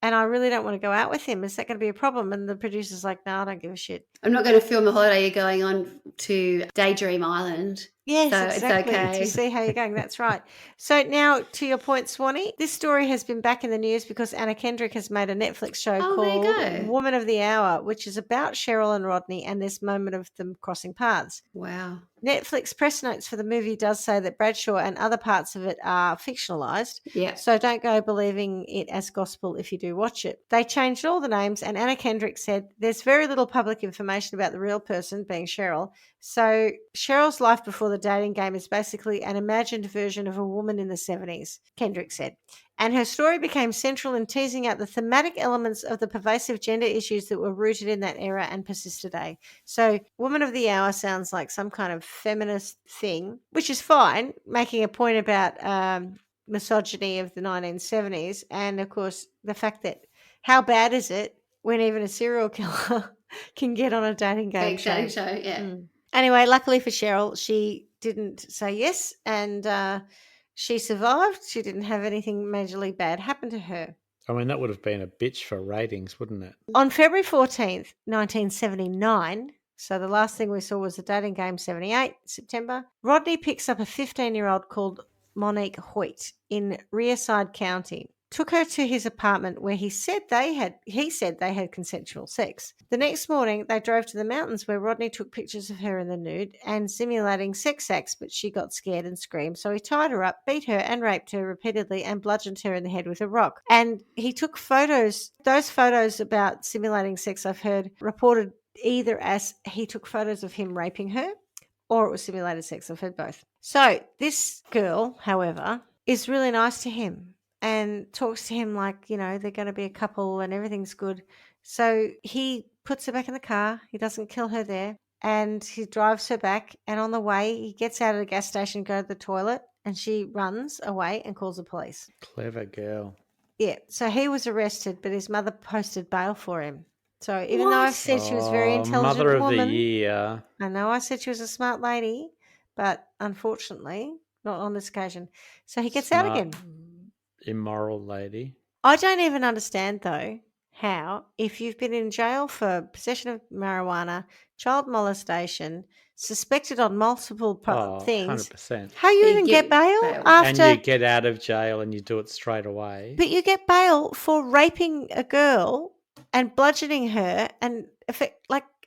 And I really don't want to go out with him. Is that going to be a problem? And the producer's like, no, I don't give a shit. I'm not going to film a holiday. You're going on to Daydream Island. Yes, So exactly. it's okay. To see how you're going. That's right. So now to your point, Swanee, this story has been back in the news because Anna Kendrick has made a Netflix show Oh, there you called go. Woman of the Hour, which is about Cheryl and Rodney and this moment of them crossing paths. Wow. Netflix press notes for the movie does say that Bradshaw and other parts of it are fictionalized. Yeah. So don't go believing it as gospel if you do watch it. They changed all the names and Anna Kendrick said there's very little public information about the real person, being Cheryl. So Cheryl's life before the dating game is basically an imagined version of a woman in the 70s, Kendrick said. And her story became central in teasing out the thematic elements of the pervasive gender issues that were rooted in that era and persist today. So Woman of the Hour sounds like some kind of feminist thing, which is fine, making a point about misogyny of the 1970s. And, of course, the fact that how bad is it when even a serial killer can get on a dating game show? Yeah. Anyway, luckily for Cheryl, she didn't say yes and she survived. She didn't have anything majorly bad happen to her. I mean, that would have been a bitch for ratings, wouldn't it? On February 14th, 1979, so the last thing we saw was the dating game 78, September, Rodney picks up a 15-year-old called Monique Hoyt in Riverside County. took her to his apartment where he said they had consensual sex. The next morning, they drove to the mountains where Rodney took pictures of her in the nude and simulating sex acts, but she got scared and screamed. So he tied her up, beat her and raped her repeatedly and bludgeoned her in the head with a rock. And he took photos. Those photos about simulating sex, I've heard reported either as he took photos of him raping her or it was simulated sex. I've heard both. So this girl, however, is really nice to him and talks to him like, they're going to be a couple and everything's good. So he puts her back in the car. He doesn't kill her there. And he drives her back. And on the way, he gets out of the gas station, go to the toilet, and she runs away and calls the police. Clever girl. Yeah. So he was arrested, but his mother posted bail for him. So even though I said she was a very intelligent Mother of woman, the Year. I know I said she was a smart lady, but unfortunately, not on this occasion. So he gets out Smart, again. Immoral lady. I don't even understand, though, how, if you've been in jail for possession of marijuana, child molestation, suspected on multiple things, 100%. how you You even get get bail bail. after. And you get out of jail and you do it straight away. But you get bail for raping a girl and bludgeoning her, and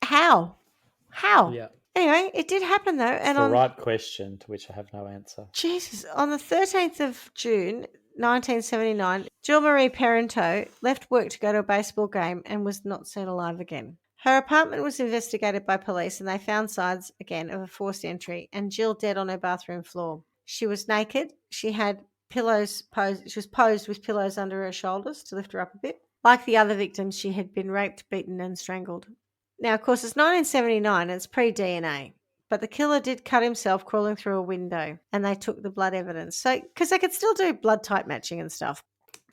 how? How? Yeah. Anyway, it did happen though, It's and the right question to which I have no answer. Jesus, on the 13th of June, 1979, Jill Marie Parento left work to go to a baseball game and was not seen alive again. Her apartment was investigated by police and they found signs again of a forced entry and Jill dead on her bathroom floor. She was naked. She had pillows posed. She was posed with pillows under her shoulders to lift her up a bit. Like the other victims, she had been raped, beaten, and strangled. Now, of course, it's 1979 and it's pre-DNA. But the killer did cut himself crawling through a window and they took the blood evidence. So, because they could still do blood type matching and stuff.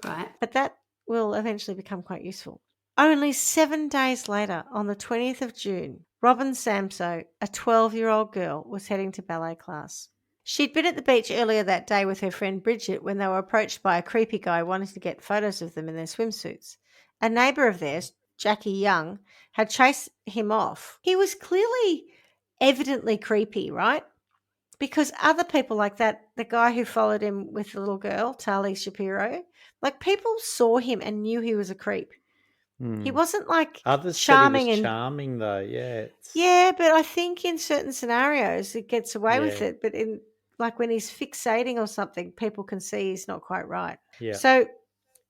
Right. But that will eventually become quite useful. Only 7 days later, on the 20th of June, Robin Samso, a 12-year-old girl, was heading to ballet class. She'd been at the beach earlier that day with her friend Bridget when they were approached by a creepy guy wanting to get photos of them in their swimsuits. A neighbour of theirs, Jackie Young, had chased him off. He was clearly evidently creepy, right? Because other people like that, the guy who followed him with the little girl, Tali Shapiro, like people saw him and knew he was a creep. He wasn't like Others charming said he was and charming though. Yeah. yeah, but I think in certain scenarios it gets away with Yeah. it. But in like when he's fixating or something, people can see he's not quite right. Yeah. So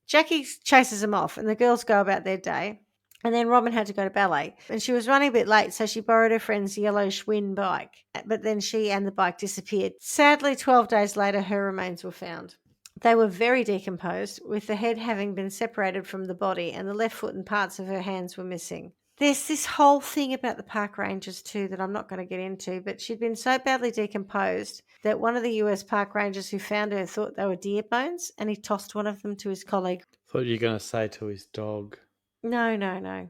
Jackie chases him off and the girls go about their day. And then Robin had to go to ballet. And she was running a bit late, so she borrowed her friend's yellow Schwinn bike. But then she and the bike disappeared. Sadly, 12 days later, her remains were found. They were very decomposed, with the head having been separated from the body and the left foot and parts of her hands were missing. There's this whole thing about the park rangers too that I'm not going to get into, but she'd been so badly decomposed that one of the US park rangers who found her thought they were deer bones and he tossed one of them to his colleague. Thought you were going to say to his dog. No.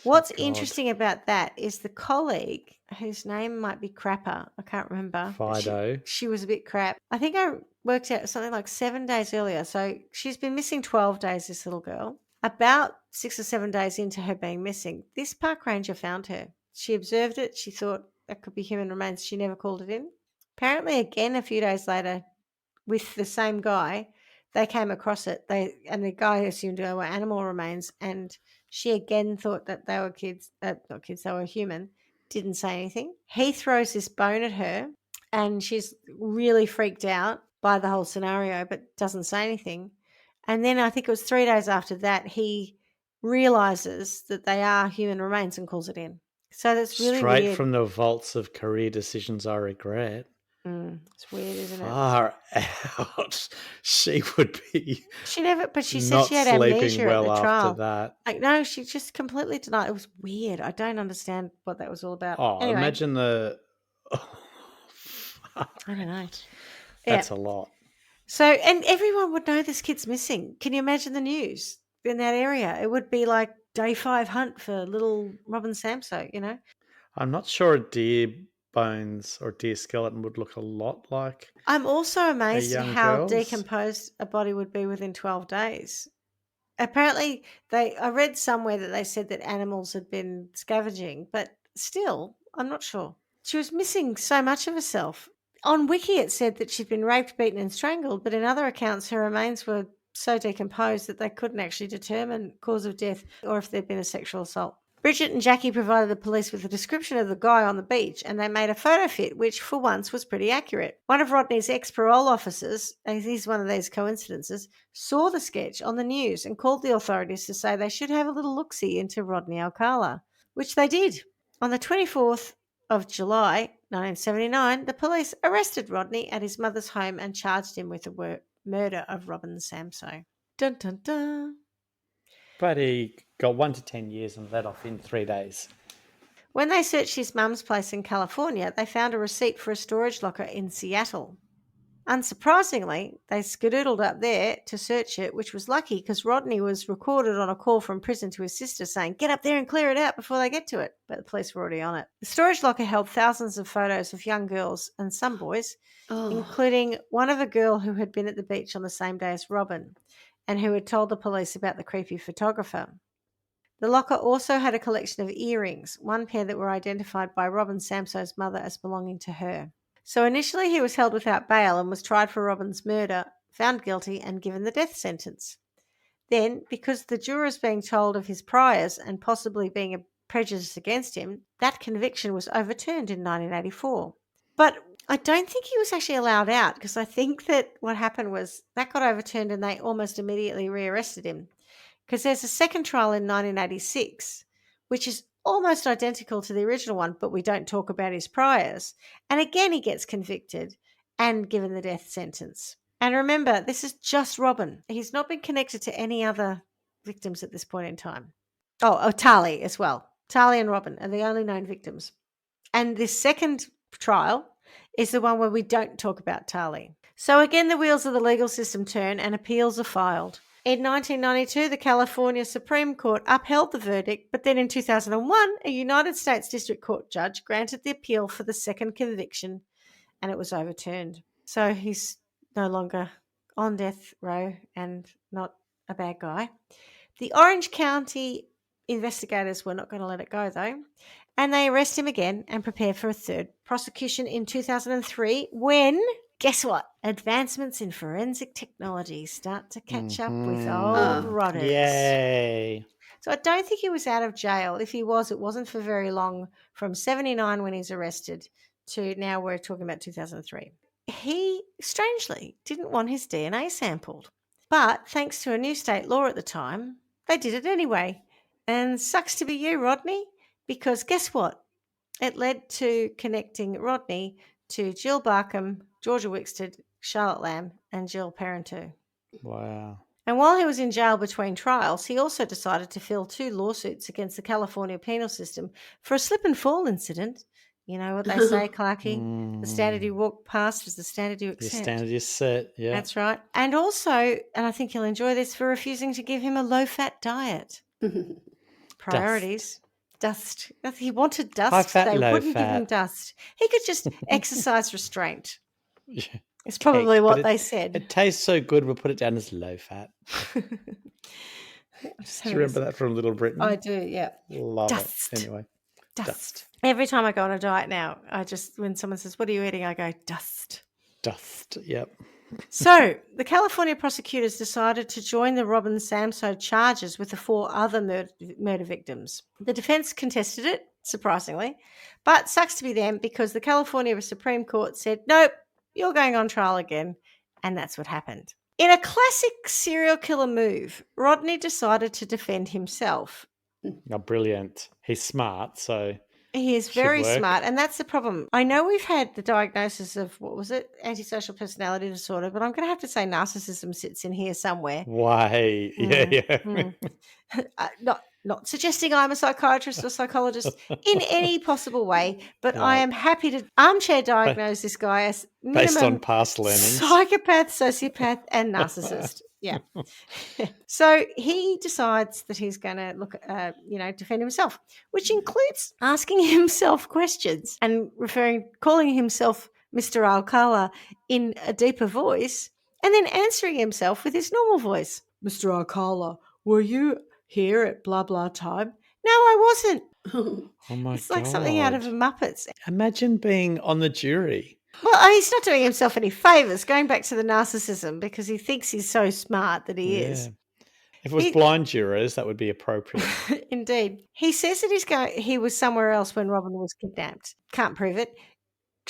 What's God. interesting about that is the colleague, whose name might be Crapper, I can't remember. Fido. She was a bit crap. I think I worked out something like 7 days earlier. So she's been missing 12 days, this little girl. About 6 or 7 days into her being missing, this park ranger found her. She observed it. She thought that could be human remains. She never called it in. Apparently, again, a few days later, with the same guy, they came across it. And the guy assumed they were animal remains, and she again thought that they were not kids, they were human. Didn't say anything. He throws this bone at her, and she's really freaked out by the whole scenario, but doesn't say anything. And then I think it was 3 days after that, he realizes that they are human remains and calls it in. So that's really Straight weird. from the vaults of career decisions I regret. It's weird, isn't it? Far out. She would be. She never, but she said not she had sleeping amnesia well at the trial. after that. Like, no, she just completely denied. It was weird. I don't understand what that was all about. Oh, Anyway, imagine the. I don't know. That's a lot. So, and everyone would know this kid's missing. Can you imagine the news in that area? It would be like day 5 hunt for little Robin Samso, you know? I'm not sure a deer bones or deer skeleton would look a lot like. I'm also amazed at young how girl's. decomposed a body would be within 12 days. Apparently, I read somewhere that they said that animals had been scavenging, but still, I'm not sure. She was missing so much of herself. On Wiki, it said that she'd been raped, beaten, and strangled, but in other accounts, her remains were so decomposed that they couldn't actually determine cause of death or if there'd been a sexual assault. Bridget and Jackie provided the police with a description of the guy on the beach, and they made a photo fit, which for once was pretty accurate. One of Rodney's ex-parole officers, and this is one of these coincidences, saw the sketch on the news and called the authorities to say they should have a little look-see into Rodney Alcala, which they did. On the 24th of July, 1979, the police arrested Rodney at his mother's home and charged him with the murder of Robin Samso. Dun, dun, dun. But he got 1 to 10 years and let off in 3 days. When they searched his mum's place in California, they found a receipt for a storage locker in Seattle. Unsurprisingly, they skedoodled up there to search it, which was lucky because Rodney was recorded on a call from prison to his sister saying, "Get up there and clear it out before they get to it." But the police were already on it. The storage locker held thousands of photos of young girls and some boys, including one of a girl who had been at the beach on the same day as Robin and who had told the police about the creepy photographer. The locker also had a collection of earrings, one pair that were identified by Robin Samso's mother as belonging to her. So initially he was held without bail and was tried for Robin's murder, found guilty and given the death sentence. Then, because the jurors being told of his priors and possibly being a prejudice against him, that conviction was overturned in 1984. But I don't think he was actually allowed out because I think that what happened was that got overturned and they almost immediately rearrested him. Because there's a second trial in 1986, which is almost identical to the original one, but we don't talk about his priors. And again, he gets convicted and given the death sentence. And remember, this is just Robin. He's not been connected to any other victims at this point in time. Oh, Tali as well. Tali and Robin are the only known victims. And this second trial is the one where we don't talk about Tali. So again, the wheels of the legal system turn and appeals are filed. In 1992, the California Supreme Court upheld the verdict, but then in 2001, a United States District Court judge granted the appeal for the second conviction, and it was overturned. So he's no longer on death row and not a bad guy. The Orange County investigators were not going to let it go, though, and they arrest him again and prepare for a third prosecution in 2003 when... Guess what? Advancements in forensic technology start to catch up with old Rodders. Yay. So I don't think he was out of jail. If he was, it wasn't for very long, from 79 when he's arrested to now we're talking about 2003. He, strangely, didn't want his DNA sampled. But thanks to a new state law at the time, they did it anyway. And sucks to be you, Rodney, because guess what? It led to connecting Rodney to Jill Barkham, Georgia Wixted, Charlotte Lamb, and Jill Parenteau. Wow. And while he was in jail between trials, he also decided to file 2 lawsuits against the California penal system for a slip and fall incident. You know what they say, Clarky? The standard you walk past is the standard you accept. The standard you set, yeah. That's right. And also, and I think you'll enjoy this, for refusing to give him a low-fat diet. Priorities. Dust. He wanted dust. High fat, they low wouldn't give fat. him dust. He could just exercise restraint. Yeah. It's probably Cake, what but they said. It tastes so good, we'll put it down as low fat. Do you remember that from Little Britain? I do, yeah. Love Dust. it. Anyway. Dust. Every time I go on a diet now, when someone says, "What are you eating?" I go, dust. Dust, yep. So the California prosecutors decided to join the Robin Samso charges with the 4 other murder victims. The defense contested it, surprisingly, but sucks to be them because the California Supreme Court said, nope, you're going on trial again. And that's what happened. In a classic serial killer move, Rodney decided to defend himself. Oh, brilliant. He's smart, so... He is very smart, and that's the problem. I know we've had the diagnosis of, what was it, antisocial personality disorder, but I'm going to have to say narcissism sits in here somewhere. Why? Yeah. Not suggesting I'm a psychiatrist or psychologist in any possible way, but I am happy to armchair diagnose this guy as based on past learnings. Psychopath, sociopath, and narcissist. Yeah. So he decides that he's going to defend himself, which includes asking himself questions and calling himself Mr. Alcala in a deeper voice, and then answering himself with his normal voice. Mr. Alcala, were you here at blah blah time? No, I wasn't. Oh my God. It's like something out of the Muppets. Imagine being on the jury. Well, he's not doing himself any favours, going back to the narcissism, because he thinks he's so smart that he is. If it was blind jurors, that would be appropriate. Indeed. He says that he was somewhere else when Robin was kidnapped. Can't prove it.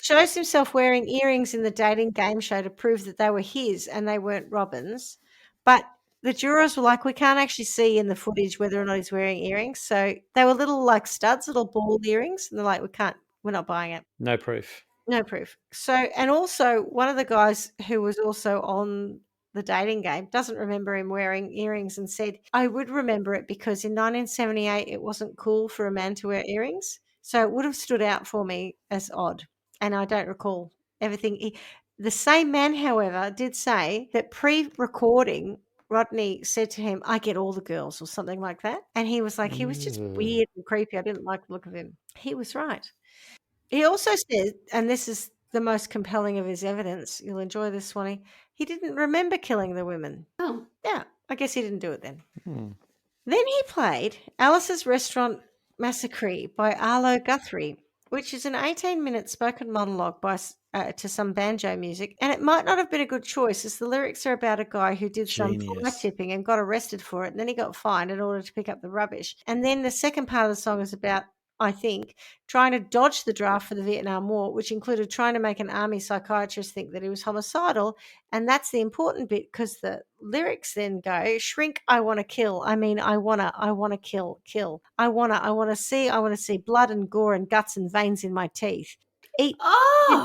Shows himself wearing earrings in the dating game show to prove that they were his and they weren't Robin's. But the jurors were like, we can't actually see in the footage whether or not he's wearing earrings. So they were little like studs, little ball earrings. And they're like, we're not buying it. No proof. No proof. So, and also one of the guys who was also on the dating game doesn't remember him wearing earrings and said, I would remember it because in 1978, it wasn't cool for a man to wear earrings. So it would have stood out for me as odd. And I don't recall everything. The same man, however, did say that pre-recording, Rodney said to him, I get all the girls or something like that. And he was like, he was just weird and creepy. I didn't like the look of him. He was right. He also said, and this is the most compelling of his evidence, you'll enjoy this, Swanee, he didn't remember killing the women. Oh. Yeah, I guess he didn't do it then. Hmm. Then he played Alice's Restaurant Massacre by Arlo Guthrie, which is an 18-minute spoken monologue to some banjo music, and it might not have been a good choice as the lyrics are about a guy who did some fly tipping and got arrested for it, and then he got fined in order to pick up the rubbish. And then the second part of the song is about, I think, trying to dodge the draft for the Vietnam War, which included trying to make an army psychiatrist think that he was homicidal. And that's the important bit because the lyrics then go, shrink, I want to kill. I mean, I want to kill. I want to see blood and gore and guts and veins in my teeth. Eat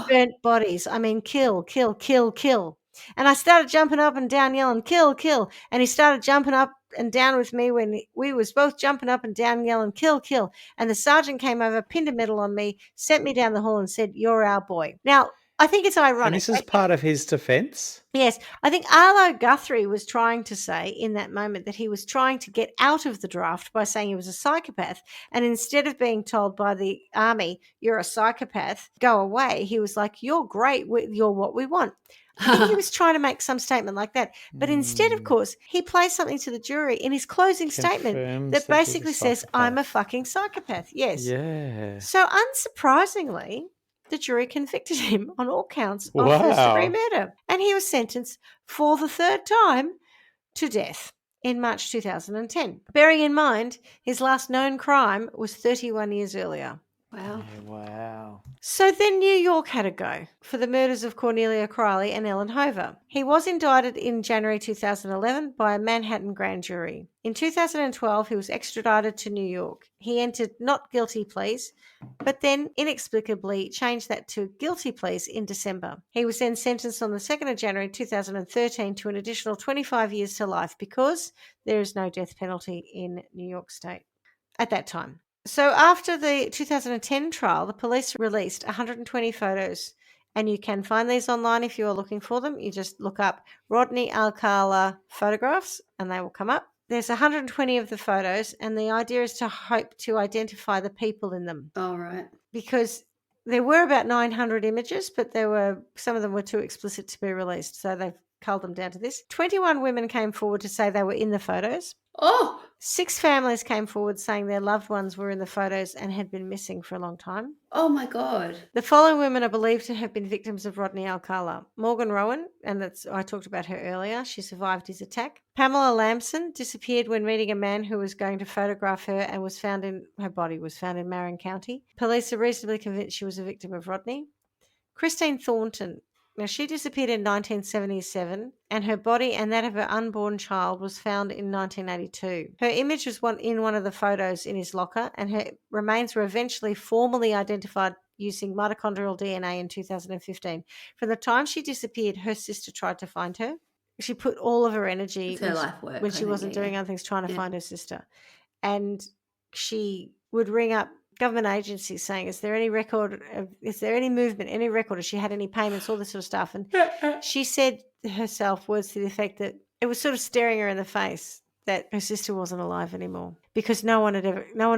burnt bodies. I mean, kill, kill, kill, kill. And I started jumping up and down yelling, kill, kill. And he started jumping up and down with me when we was both jumping up and down yelling, kill, kill. And the sergeant came over, pinned a medal on me, sent me down the hall and said, you're our boy. Now, I think it's ironic. And this is part of his defense? Yes. I think Arlo Guthrie was trying to say in that moment that he was trying to get out of the draft by saying he was a psychopath. And instead of being told by the army, you're a psychopath, go away, he was like, you're great, you're what we want. I think he was trying to make some statement like that. But instead, of course, he plays something to the jury in his closing statement that basically says, I'm a fucking psychopath. Yes. Yeah. So unsurprisingly, the jury convicted him on all counts of first-degree murder. And he was sentenced for the third time to death in March 2010. Bearing in mind, his last known crime was 31 years earlier. Wow. Yeah, wow. So then New York had a go for the murders of Cornelia Crowley and Ellen Hover. He was indicted in January 2011 by a Manhattan grand jury. In 2012, he was extradited to New York. He entered not guilty pleas, but then inexplicably changed that to guilty pleas in December. He was then sentenced on the 2nd of January 2013 to an additional 25 years to life because there is no death penalty in New York State at that time. So after the 2010 trial, the police released 120 photos, and you can find these online if you are looking for them. You just look up Rodney Alcala photographs and they will come up. There's 120 of the photos, and the idea is to hope to identify the people in them. All right. Because there were about 900 images, but some of them were too explicit to be released, so they've culled them down to this. 21 women came forward to say they were in the photos. Oh! 6 families came forward saying their loved ones were in the photos and had been missing for a long time. Oh, my God. The following women are believed to have been victims of Rodney Alcala. Morgan Rowan, and I talked about her earlier. She survived his attack. Pamela Lamson disappeared when meeting a man who was going to photograph her and her body was found in Marin County. Police are reasonably convinced she was a victim of Rodney. Christine Thornton. Now, she disappeared in 1977, and her body and that of her unborn child was found in 1982. Her image was in one of the photos in his locker, and her remains were eventually formally identified using mitochondrial DNA in 2015. From the time she disappeared, her sister tried to find her. She put all of her energy It's her life work, when she wasn't doing other things, trying to find her sister. And she would ring up government agencies saying, is there any movement, any record, has she had any payments, all this sort of stuff. And she said herself words to the effect that it was sort of staring her in the face that her sister wasn't alive anymore because no one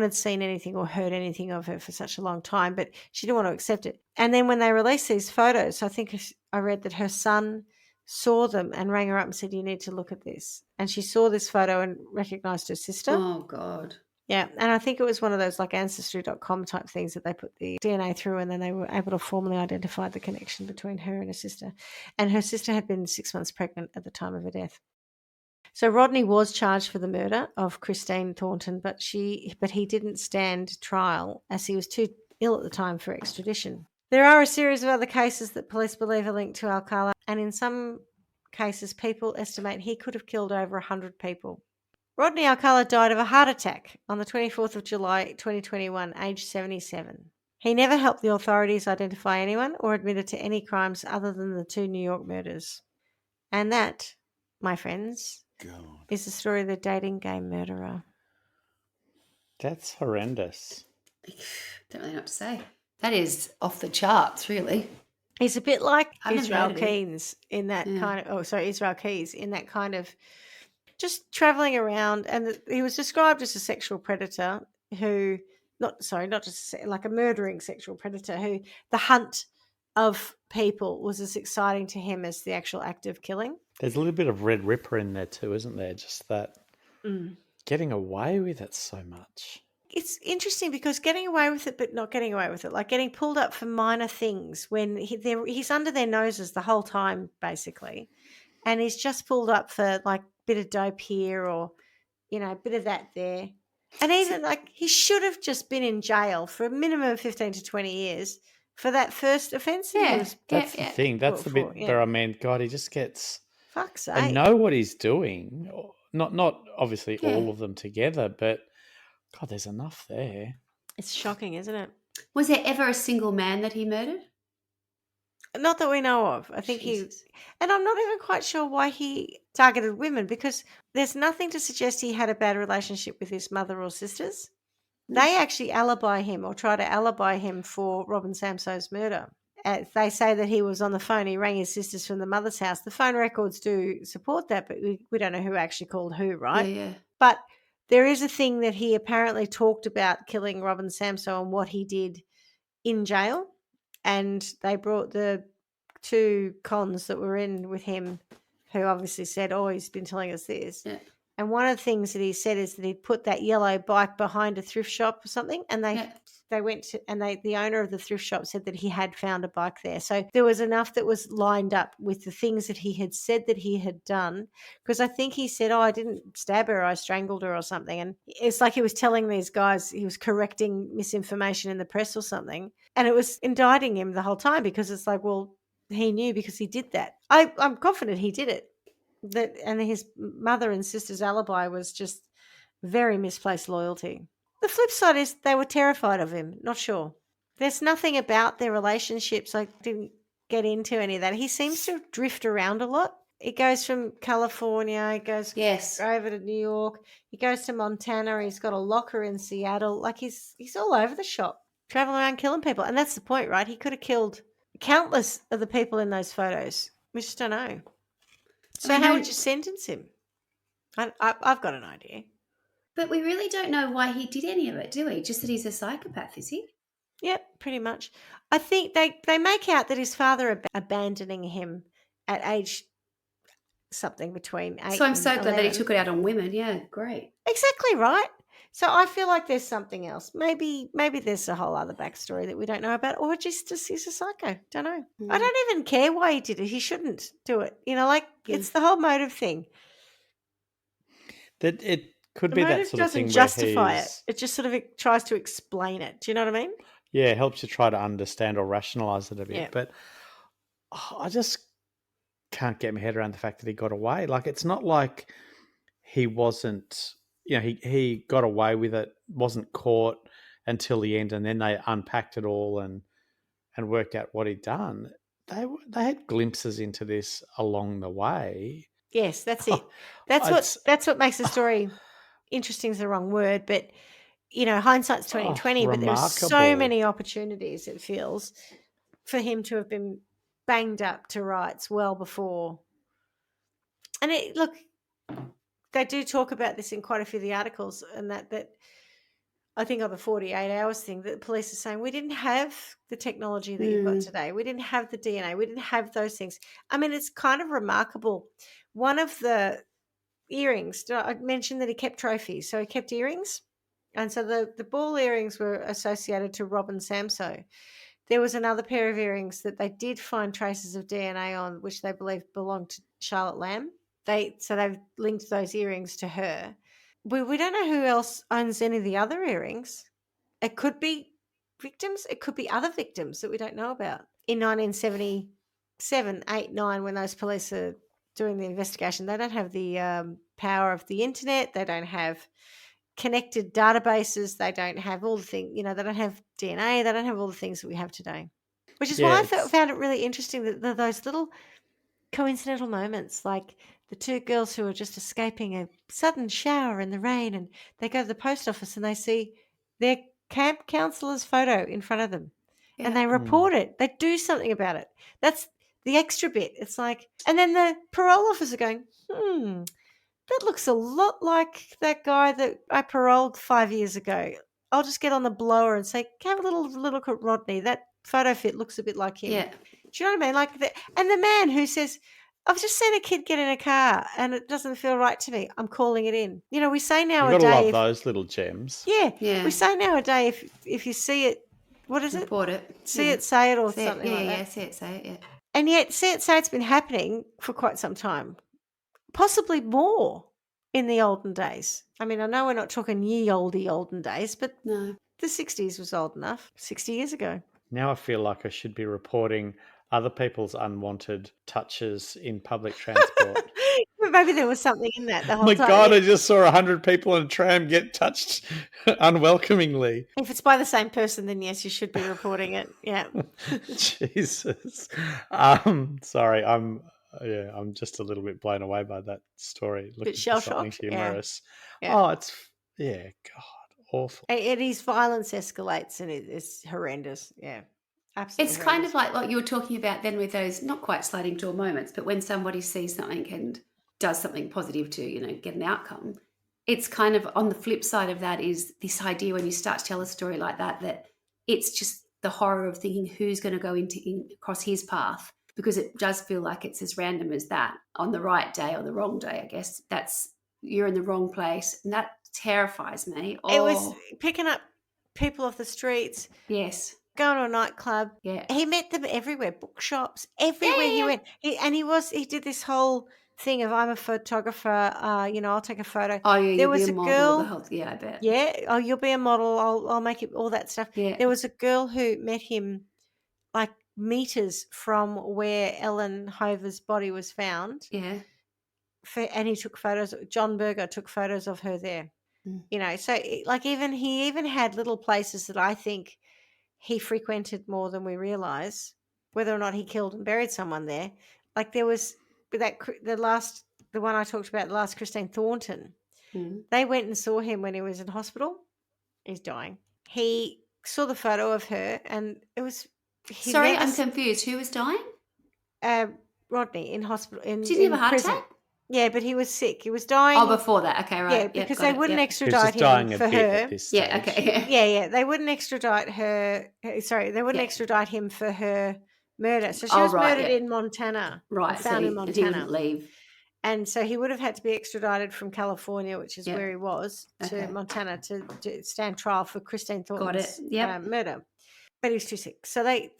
had seen anything or heard anything of her for such a long time, but she didn't want to accept it. And then when they released these photos, I think I read that her son saw them and rang her up and said, you need to look at this. And she saw this photo and recognized her sister. Oh, God. Yeah, and I think it was one of those like Ancestry.com type things that they put the DNA through, and then they were able to formally identify the connection between her and her sister. And her sister had been 6 months pregnant at the time of her death. So Rodney was charged for the murder of Christine Thornton, but he didn't stand trial as he was too ill at the time for extradition. There are a series of other cases that police believe are linked to Alcala, and in some cases, people estimate he could have killed over 100 people. Rodney Alcala died of a heart attack on the 24th of July 2021, aged 77. He never helped the authorities identify anyone or admitted to any crimes other than the 2 New York murders. And that, my friends, God. is the story of the dating game murderer. That's horrendous. Don't really know what to say. That is off the charts, really. He's a bit like I've never Israel heard of him. Keyes in that kind of, Israel Keyes in that kind of just traveling around. And he was described as a sexual predator who, not just like a murdering sexual predator who the hunt of people was as exciting to him as the actual act of killing. There's a little bit of Red Ripper in there too, isn't there? Just that getting away with it so much. It's interesting because getting away with it, but not getting away with it, like getting pulled up for minor things when he's under their noses the whole time, basically. And he's just pulled up for like a bit of dope here or, a bit of that there. And even like he should have just been in jail for a minimum of 15 to 20 years for that first offence. Yeah, That's the thing. That's the bit where I mean, God, he just gets. Fuck's sake. I know what he's doing. Not obviously all of them together, but God, there's enough there. It's shocking, isn't it? Was there ever a single man that he murdered? Not that we know of. I think and I'm not even quite sure why he targeted women because there's nothing to suggest he had a bad relationship with his mother or sisters. They actually alibi him or try to alibi him for Robin Samso's murder. They say that he was on the phone. He rang his sisters from the mother's house. The phone records do support that, but we don't know who actually called who, right? Yeah. But there is a thing that he apparently talked about killing Robin Samso and what he did in jail. And they brought the 2 cons that were in with him who obviously said, he's been telling us this. Yeah. And one of the things that he said is that he'd put that yellow bike behind a thrift shop or something. And they went to, and the owner of the thrift shop said that he had found a bike there. So there was enough that was lined up with the things that he had said that he had done. Because I think he said, I didn't stab her, I strangled her or something. And it's like he was telling these guys, he was correcting misinformation in the press or something. And it was indicting him the whole time because it's like, well, he knew because he did that. I'm confident he did it. And his mother and sister's alibi was just very misplaced loyalty. The flip side is they were terrified of him. Not sure. There's nothing about their relationships. I didn't get into any of that. He seems to drift around a lot. He goes from California, he goes over to New York, he goes to Montana, he's got a locker in Seattle. Like he's all over the shop, traveling around killing people. And that's the point, right? He could have killed countless of the people in those photos. We just don't know. So how would you sentence him? I've got an idea. But we really don't know why he did any of it, do we? Just that he's a psychopath, is he? Yep, pretty much. I think they make out that his father abandoning him at age something between 8 So I'm and so glad 11. that he took it out on women. Yeah, great. Exactly right. So I feel like there's something else. Maybe there's a whole other backstory that we don't know about, or just he's a psycho. Don't know. I don't even care why he did it. He shouldn't do it. It's the whole motive thing. That it could The be motive that sort of thing doesn't where justify it. It just sort of tries to explain it. Do you know what I mean? Yeah, it helps you try to understand or rationalize it a bit. Yeah. But I just can't get my head around the fact that he got away. Like, it's not like he wasn't, he got away with it, wasn't caught until the end, and then they unpacked it all and worked out what he'd done. They had glimpses into this along the way. Yes, that's it. That's what makes the story interesting is the wrong word, but hindsight's 2020. But there's so many opportunities, it feels, for him to have been banged up to rights well before. And look, they do talk about this in quite a few of the articles, and that I think on the 48 hours thing that the police are saying we didn't have the technology that you've got today. We didn't have the DNA. We didn't have those things. I mean, it's kind of remarkable. One of the earrings, I mentioned that he kept trophies. So he kept earrings. And so the ball earrings were associated to Robin Samso. There was another pair of earrings that they did find traces of DNA on, which they believe belonged to Charlotte Lamb. So they've linked those earrings to her. We don't know who else owns any of the other earrings. It could be victims. It could be other victims that we don't know about. In 1977, 8, 9, when those police are doing the investigation, they don't have the power of the internet. They don't have connected databases. They don't have all the things, they don't have DNA. They don't have all the things that we have today, which is why I found it really interesting that those little coincidental moments, like the two girls who are just escaping a sudden shower in the rain, and they go to the post office and they see their camp counselor's photo in front of them, and they report it. They do something about it. That's the extra bit. It's like, and then the parole officer going, that looks a lot like that guy that I paroled 5 years ago. I'll just get on the blower and say, have a little look at Rodney. That photo fit looks a bit like him. Yeah. Do you know what I mean? Like, and the man who says, I've just seen a kid get in a car and it doesn't feel right to me. I'm calling it in. We say nowadays. You've got to love those little gems. Yeah. We say nowadays, if you see it, what is Report it. See it, say it, or See something it. like that. Yeah, see it, say it, yeah. And yet, see it, say it's been happening for quite some time. Possibly more in the olden days. I mean, I know we're not talking olden days, but No. the 60s was old enough, 60 years ago. Now I feel like I should be reporting other people's unwanted touches in public transport. Maybe there was something in that the whole My time. God, I just saw 100 people in a tram get touched unwelcomingly. If it's by the same person, then yes, you should be reporting it. Yeah. Jesus. Sorry, I'm just a little bit blown away by that story. Looking for something shell-shocked? humorous. Yeah. Oh, God, awful. And his violence escalates and it's horrendous. Yeah. Absolutely. It's kind of like what you were talking about then with those not quite sliding door moments, but when somebody sees something and does something positive to, get an outcome. It's kind of on the flip side of that is this idea when you start to tell a story like that it's just the horror of thinking who's going to go across his path, because it does feel like it's as random as that on the right day or the wrong day, I guess. You're in the wrong place, and that terrifies me. It was picking up people off the streets. Yes. Going to a nightclub. Yeah. He met them everywhere, bookshops, everywhere he went. He did this whole thing of, I'm a photographer, I'll take a photo. Oh, yeah, there was a girl. I bet. Yeah. Oh, you'll be a model. I'll make it, all that stuff. Yeah. There was a girl who met him like meters from where Ellen Hover's body was found. Yeah. And he took photos. John Berger took photos of her there. So like he even had little places that I think he frequented more than we realize, whether or not he killed and buried someone there. Like there was the one I talked about, the last Christine Thornton. They went and saw him when he was in hospital. He's dying. He saw the photo of her and it was... Sorry, I'm confused. Who was dying? Rodney in hospital. Did he have a heart attack? Yeah, but he was sick. He was dying. Oh, before that. Okay, right. Yeah, because they wouldn't extradite him for her. At this stage. Yeah, okay. Yeah. They wouldn't extradite her. Sorry, they wouldn't extradite him for her murder. So she was murdered in Montana. Right. Found in Montana. He wouldn't leave. And so he would have had to be extradited from California, which is where he was, to Montana to stand trial for Christine Thornton's murder. But he was too sick. So they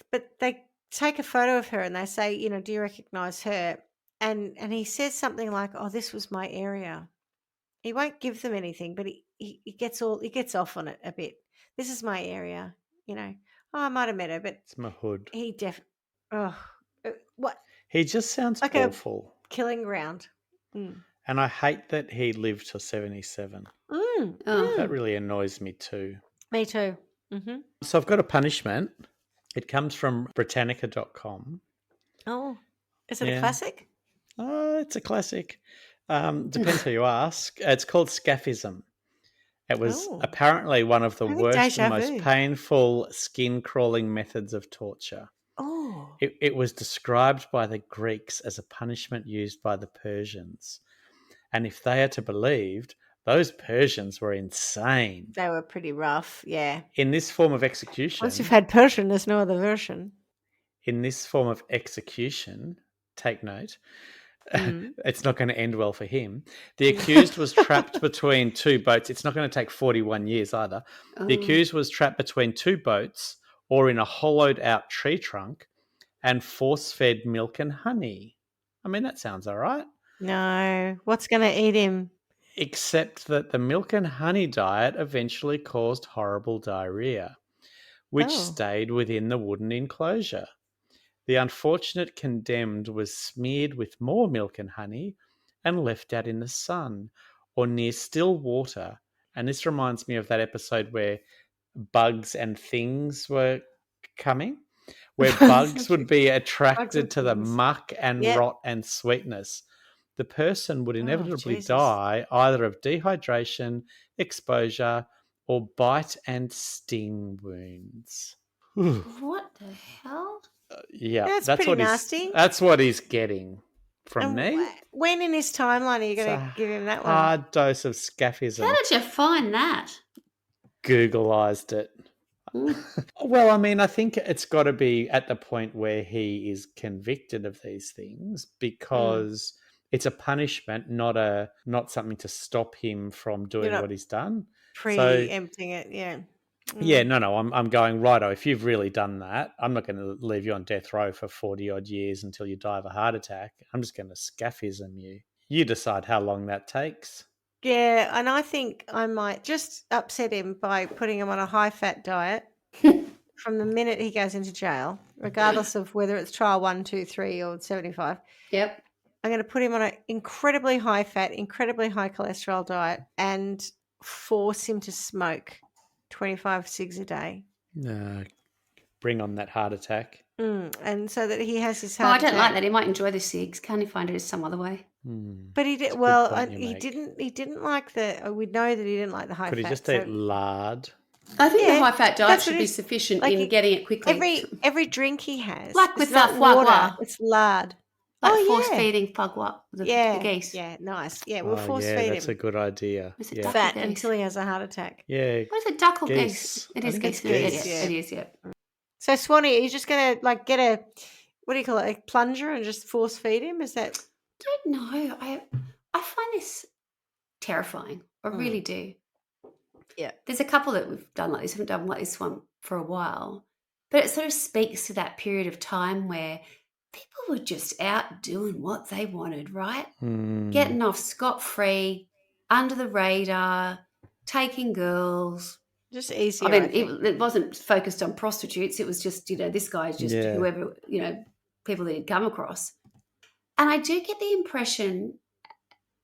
take a photo of her and they say, do you recognize her? And he says something like, "Oh, this was my area." He won't give them anything, but he gets off on it a bit. This is my area, Oh, I might have met her, but it's my hood. He what? He just sounds like awful. A killing ground. And I hate that he lived to 77. That really annoys me too. Me too. Mm-hmm. So I've got a punishment. It comes from Britannica.com. Oh, is it a classic? Oh, it's a classic. Depends who you ask. It's called scaphism. It was apparently one of the worst and most painful skin-crawling methods of torture. Oh. It was described by the Greeks as a punishment used by the Persians. And if they are to be believed, those Persians were insane. They were pretty rough, yeah. In this form of execution... Once you've had Persian, there's no other version. In this form of execution, take note, It's not going to end well for him. The accused was trapped between two boats. It's not going to take 41 years either. The accused was trapped between two boats or in a hollowed out tree trunk and force-fed milk and honey. I mean, that sounds all right. No. What's going to eat him? Except that the milk and honey diet eventually caused horrible diarrhea, which stayed within the wooden enclosure. The unfortunate condemned was smeared with more milk and honey and left out in the sun or near still water. And this reminds me of that episode where bugs and things were coming, where bugs would be attracted to the muck and rot and sweetness. The person would inevitably die either of dehydration, exposure, or bite and sting wounds. What the hell? Yeah, That's that's pretty what nasty. That's what he's getting from me. When in his timeline are you going to give him that one? Hard dose of scaphism. How did you find that? Googleized it. Well, I mean, I think it's got to be at the point where he is convicted of these things because it's a punishment, not something to stop him from doing what he's done. Pre-empting it, yeah. Yeah, no, I'm going, righto, if you've really done that, I'm not going to leave you on death row for 40-odd years until you die of a heart attack. I'm just going to scaphism you. You decide how long that takes. Yeah, and I think I might just upset him by putting him on a high-fat diet from the minute he goes into jail, regardless of whether it's trial 1, 2, 3 or 75. Yep. I'm going to put him on an incredibly high-fat, incredibly high cholesterol diet and force him to smoke 25 cigs a day. No, bring on that heart attack. And so that he has his Oh, I heart don't attack. like that. He might enjoy the cigs. Can he find it some other way? But he did well. He didn't like the. We know that he didn't like the high fat. Could he just eat lard? I think the high fat diet that's should what be he's- sufficient like in getting it quickly. Every drink he has, Like it's with not the foie water, gras. it's lard. Like force feeding the geese. Yeah, nice. Yeah, we'll force yeah, feed that's him a good idea. Is it Yeah. duck fat or geese? until he has a heart attack. Yeah. What is it, duck or Geese. geese? It I is think geese. it's geese. It is, yeah. So Swanee, are you just gonna get a what do you call it, a plunger and just force feed him? Is that? I don't know. I find this terrifying. I really do. Yeah. There's a couple that we've done like this. We haven't done like this one for a while. But it sort of speaks to that period of time where people were just out doing what they wanted, right? Getting off scot-free, under the radar, taking girls. Just easier. I mean, it wasn't focused on prostitutes. It was just, this guy's just whoever, people that he'd come across. And I do get the impression,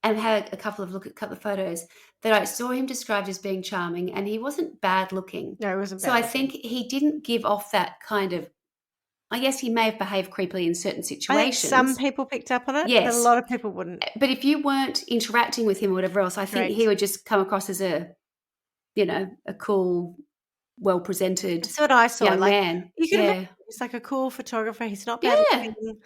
and had a couple of photos, that I saw him described as being charming, and he wasn't bad looking. No, he wasn't bad So I looking. think he didn't give off that kind of, I guess he may have behaved creepily in certain I think situations. some people picked up on it, Yes. but a lot of people wouldn't. But if you weren't interacting with him or whatever else, I think he would just come across as a cool, well-presented That's what I saw. young man. You can imagine he's like a cool photographer. He's not bad looking.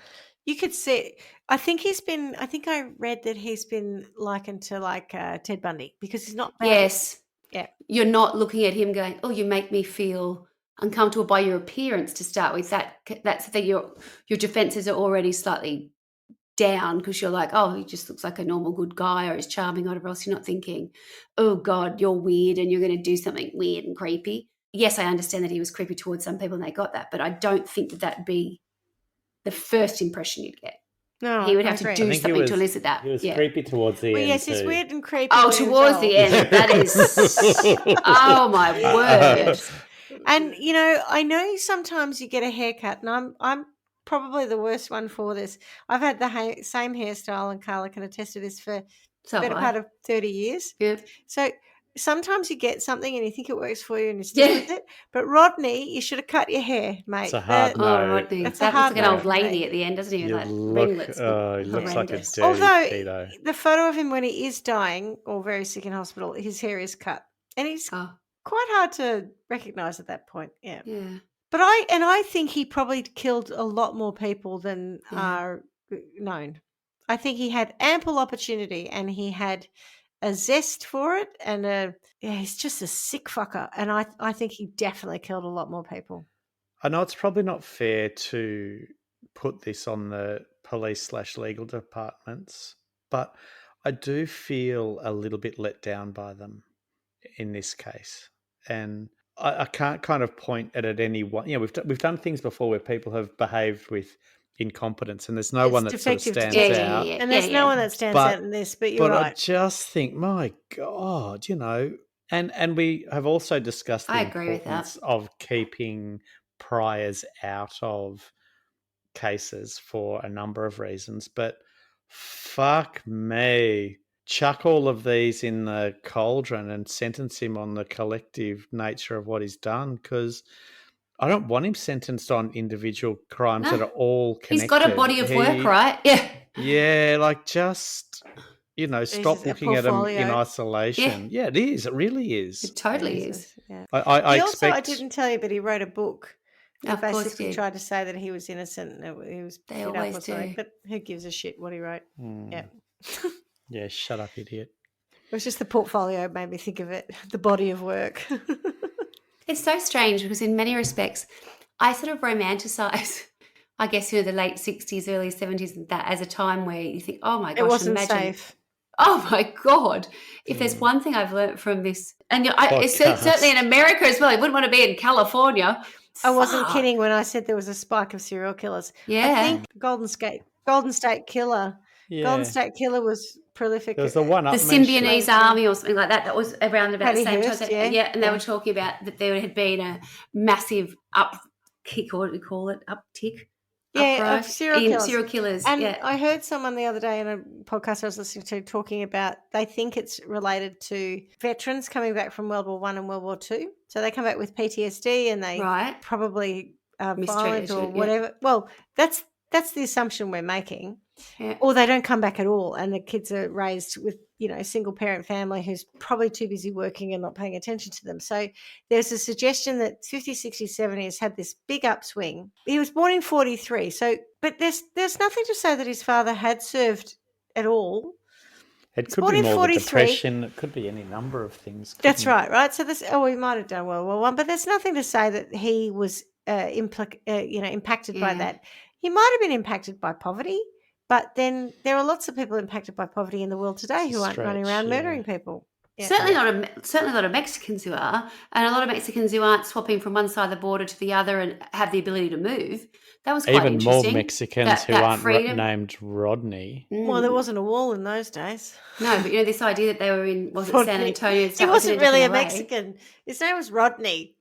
You could see. I think I read that he's been likened to Ted Bundy because he's not bad. Yes. Yeah. You're not looking at him going, oh, you make me feel uncomfortable by your appearance to start with. That's the thing. Your defenses are already slightly down because you're like, oh, he just looks like a normal good guy or he's charming or whatever else. You're not thinking, oh, God, you're weird and you're going to do something weird and creepy. Yes, I understand that he was creepy towards some people and they got that, but I don't think that that'd be the first impression you'd get. No, he would have to do something to elicit that. He was creepy towards the end. Yes, too. he's weird and creepy. Oh, towards the end. That is, oh, my word. And, I know sometimes you get a haircut, and I'm probably the worst one for this. I've had the same hairstyle, and Carla can attest to this, for the better part of 30 years. Good. So sometimes you get something and you think it works for you and you stick with it. But Rodney, you should have cut your hair, mate. It's a hard no. Oh, Rodney. That's That a looks like an hard old no, lady mate. at the end, doesn't he? You Like look, ringlets. he looks like a Horrendous. dirty Although pedo. the photo of him when he is dying or very sick in hospital, his hair is cut. And he's Oh, quite hard to recognise at that point. Yeah. yeah. But I think he probably killed a lot more people than Yeah. are known. I think he had ample opportunity and he had a zest for it, and he's just a sick fucker. And I think he definitely killed a lot more people. I know it's probably not fair to put this on the police/legal departments, but I do feel a little bit let down by them in this case. And I can't kind of point at any one. We've done things before where people have behaved with incompetence, and there's no It's one that sort of defective stands Yeah, out. yeah, And there's no one that stands But- out in this, but you're But I right. just think, my God, and we have also discussed the I agree with that. importance of keeping priors out of cases for a number of reasons. But fuck me, chuck all of these in the cauldron and sentence him on the collective nature of what he's done, because I don't want him sentenced on individual crimes No. that are all connected. He's got a body of work, right? Yeah. Yeah, like just, stop Jesus, a looking at them in portfolio. isolation. Yeah, it is. It really is. It totally Jesus, is. yeah. I He also, I expect. didn't tell you, but he wrote a book. He Of course he basically did. tried to say that he was innocent and he was They fit up always or something. do. But who gives a shit what he wrote? Hmm. Yeah. Yeah, shut up, idiot. It was just the portfolio made me think of it, the body of work. It's so strange because in many respects, I sort of romanticize, I guess, the late 60s, early 70s, and that as a time where you think, oh my gosh, It wasn't imagine. safe. Oh my God. If there's one thing I've learned from this, and it's Podcast. certainly in America as well, I wouldn't want to be in California. I wasn't Fuck. kidding when I said there was a spike of serial killers. Yeah. I think Golden State Killer. Yeah. Golden State Killer was prolific. There was the one The up Symbionese army or something like that. That was around about Patty the same Hearst, time. yeah. And they Yeah. were talking about that there had been a massive upkick, or what do we call it? Uptick? Yeah, Uprise of serial in killers. serial killers. And yeah. I heard someone the other day in a podcast I was listening to talking about they think it's related to veterans coming back from World War I and World War II. So they come back with PTSD and they Right. probably violent Mistreated, or yeah. whatever. Well, that's the assumption we're making. Yeah. Or they don't come back at all and the kids are raised with, a single parent family who's probably too busy working and not paying attention to them. So there's a suggestion that 50s, 60s, 70s had this big upswing. He was born in 43. So, but there's nothing to say that his father had served at all. It He's could born be in more the 43. depression. It could be any number of things. That's couldn't it? right. So he might have done World War I, but there's nothing to say that he was impacted by Yeah. that. He might have been impacted by poverty, but then there are lots of people impacted by poverty in the world today who aren't running Stretch, around yeah. murdering people. Yeah. Certainly a lot of Mexicans who are, and a lot of Mexicans who aren't swapping from one side of the border to the other and have the ability to move. That was quite Even more interesting. Mexicans who that aren't freedom. named Rodney. Well, there wasn't a wall in those days. No, but this idea that they were in, was it Rodney. San Antonio? and He stuff, wasn't ended up really in a LA. Mexican. His name was Rodney.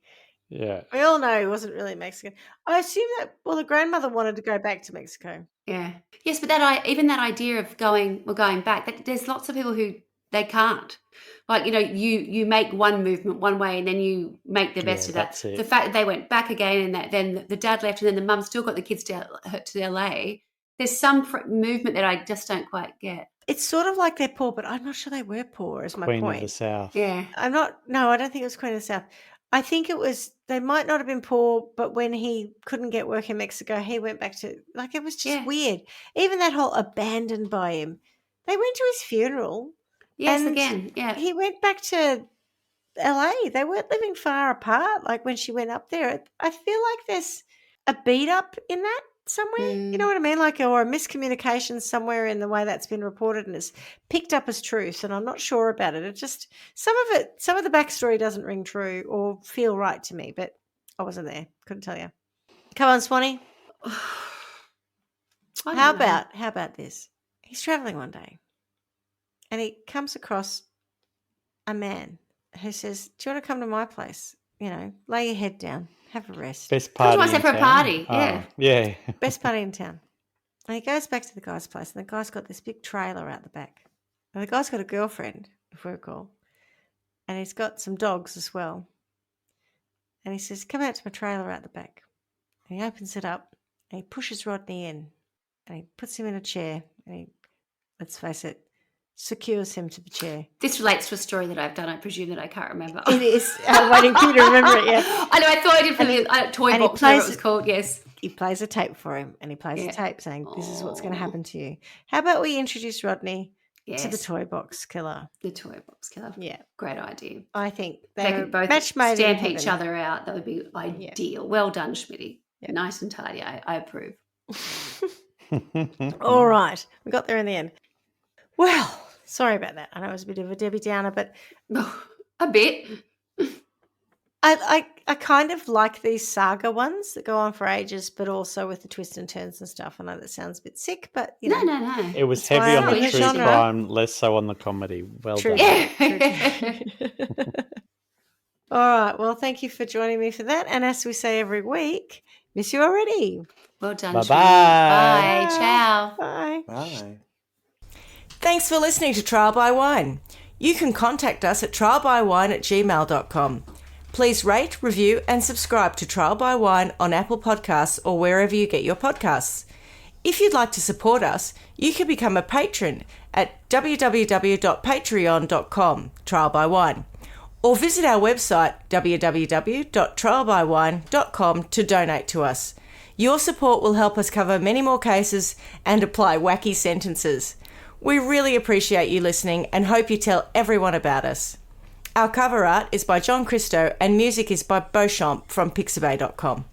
Yeah. We all know he wasn't really Mexican. I assume that, the grandmother wanted to go back to Mexico. Yeah. Yes, but even that idea of going back, there's lots of people who they can't. Like, you make one movement one way and then you make the best Yeah, of that. that's it. The fact that they went back again and that then the dad left and then the mum still got the kids to LA. There's some movement that I just don't quite get. It's sort of like they're poor, but I'm not sure they were poor, is my Queen point. of the South. Yeah. I don't think it was Queen of the South. I think it was, they might not have been poor, but when he couldn't get work in Mexico, he went back to, it was just Yeah. weird. Even that whole abandoned by him. They went to his funeral. Yes, And again. Yeah. He went back to LA. They weren't living far apart. Like when she went up there, I feel like there's a beat up in that somewhere. You know what I mean? Or a miscommunication somewhere in the way that's been reported and is picked up as truth. And I'm not sure about it. It just, some of the backstory doesn't ring true or feel right to me, but I wasn't there. Couldn't tell you. Come on, Swanee. How about this? He's traveling one day and he comes across a man who says, do you want to come to my place? Lay your head down, have a rest. Best Comes party. to my in for a town. party, Oh, yeah. Yeah. Best party in town. And he goes back to the guy's place and the guy's got this big trailer out the back. And the guy's got a girlfriend, if we recall. And he's got some dogs as well. And he says, come out to my trailer out the back. And he opens it up and he pushes Rodney in and he puts him in a chair and he, let's face it, secures him to the chair. This relates to a story that I've done. I presume that I can't remember. It is. I'm waiting for you to remember it, yeah. I know. I thought I did for the toy and he box, whatever plays it was it- called. Yes. He plays a tape for him and he plays Yeah. a tape saying, this is what's going to Aw. happen to you. How about we introduce Rodney Yes. to the toy box killer? The toy box killer. Yeah. Great idea. I think They they're could both match made in stamp heaven. each other out. That would be ideal. Well done, Schmidty. Yeah. Nice and tidy. I approve. All right. We got there in the end. Well, sorry about that. I know it was a bit of a Debbie Downer, but A bit. I kind of like these saga ones that go on for ages, but also with the twists and turns and stuff. I know that sounds a bit sick, but you know. No. It was That's why heavy I on like the the true genre. crime, less so on the comedy. Well True. done. Yeah. All right. Well, thank you for joining me for that. And as we say every week, miss you already. Well done, Bye-bye. Schmidty. Bye. Ciao. Bye. Bye. Thanks for listening to Trial by Wine. You can contact us at trialbywine@gmail.com. Please rate, review and subscribe to Trial by Wine on Apple Podcasts or wherever you get your podcasts. If you'd like to support us, you can become a patron at www.patreon.com, Trial by Wine, or visit our website www.trialbywine.com to donate to us. Your support will help us cover many more cases and apply wacky sentences. We really appreciate you listening and hope you tell everyone about us. Our cover art is by John Christo and music is by Beauchamp from pixabay.com.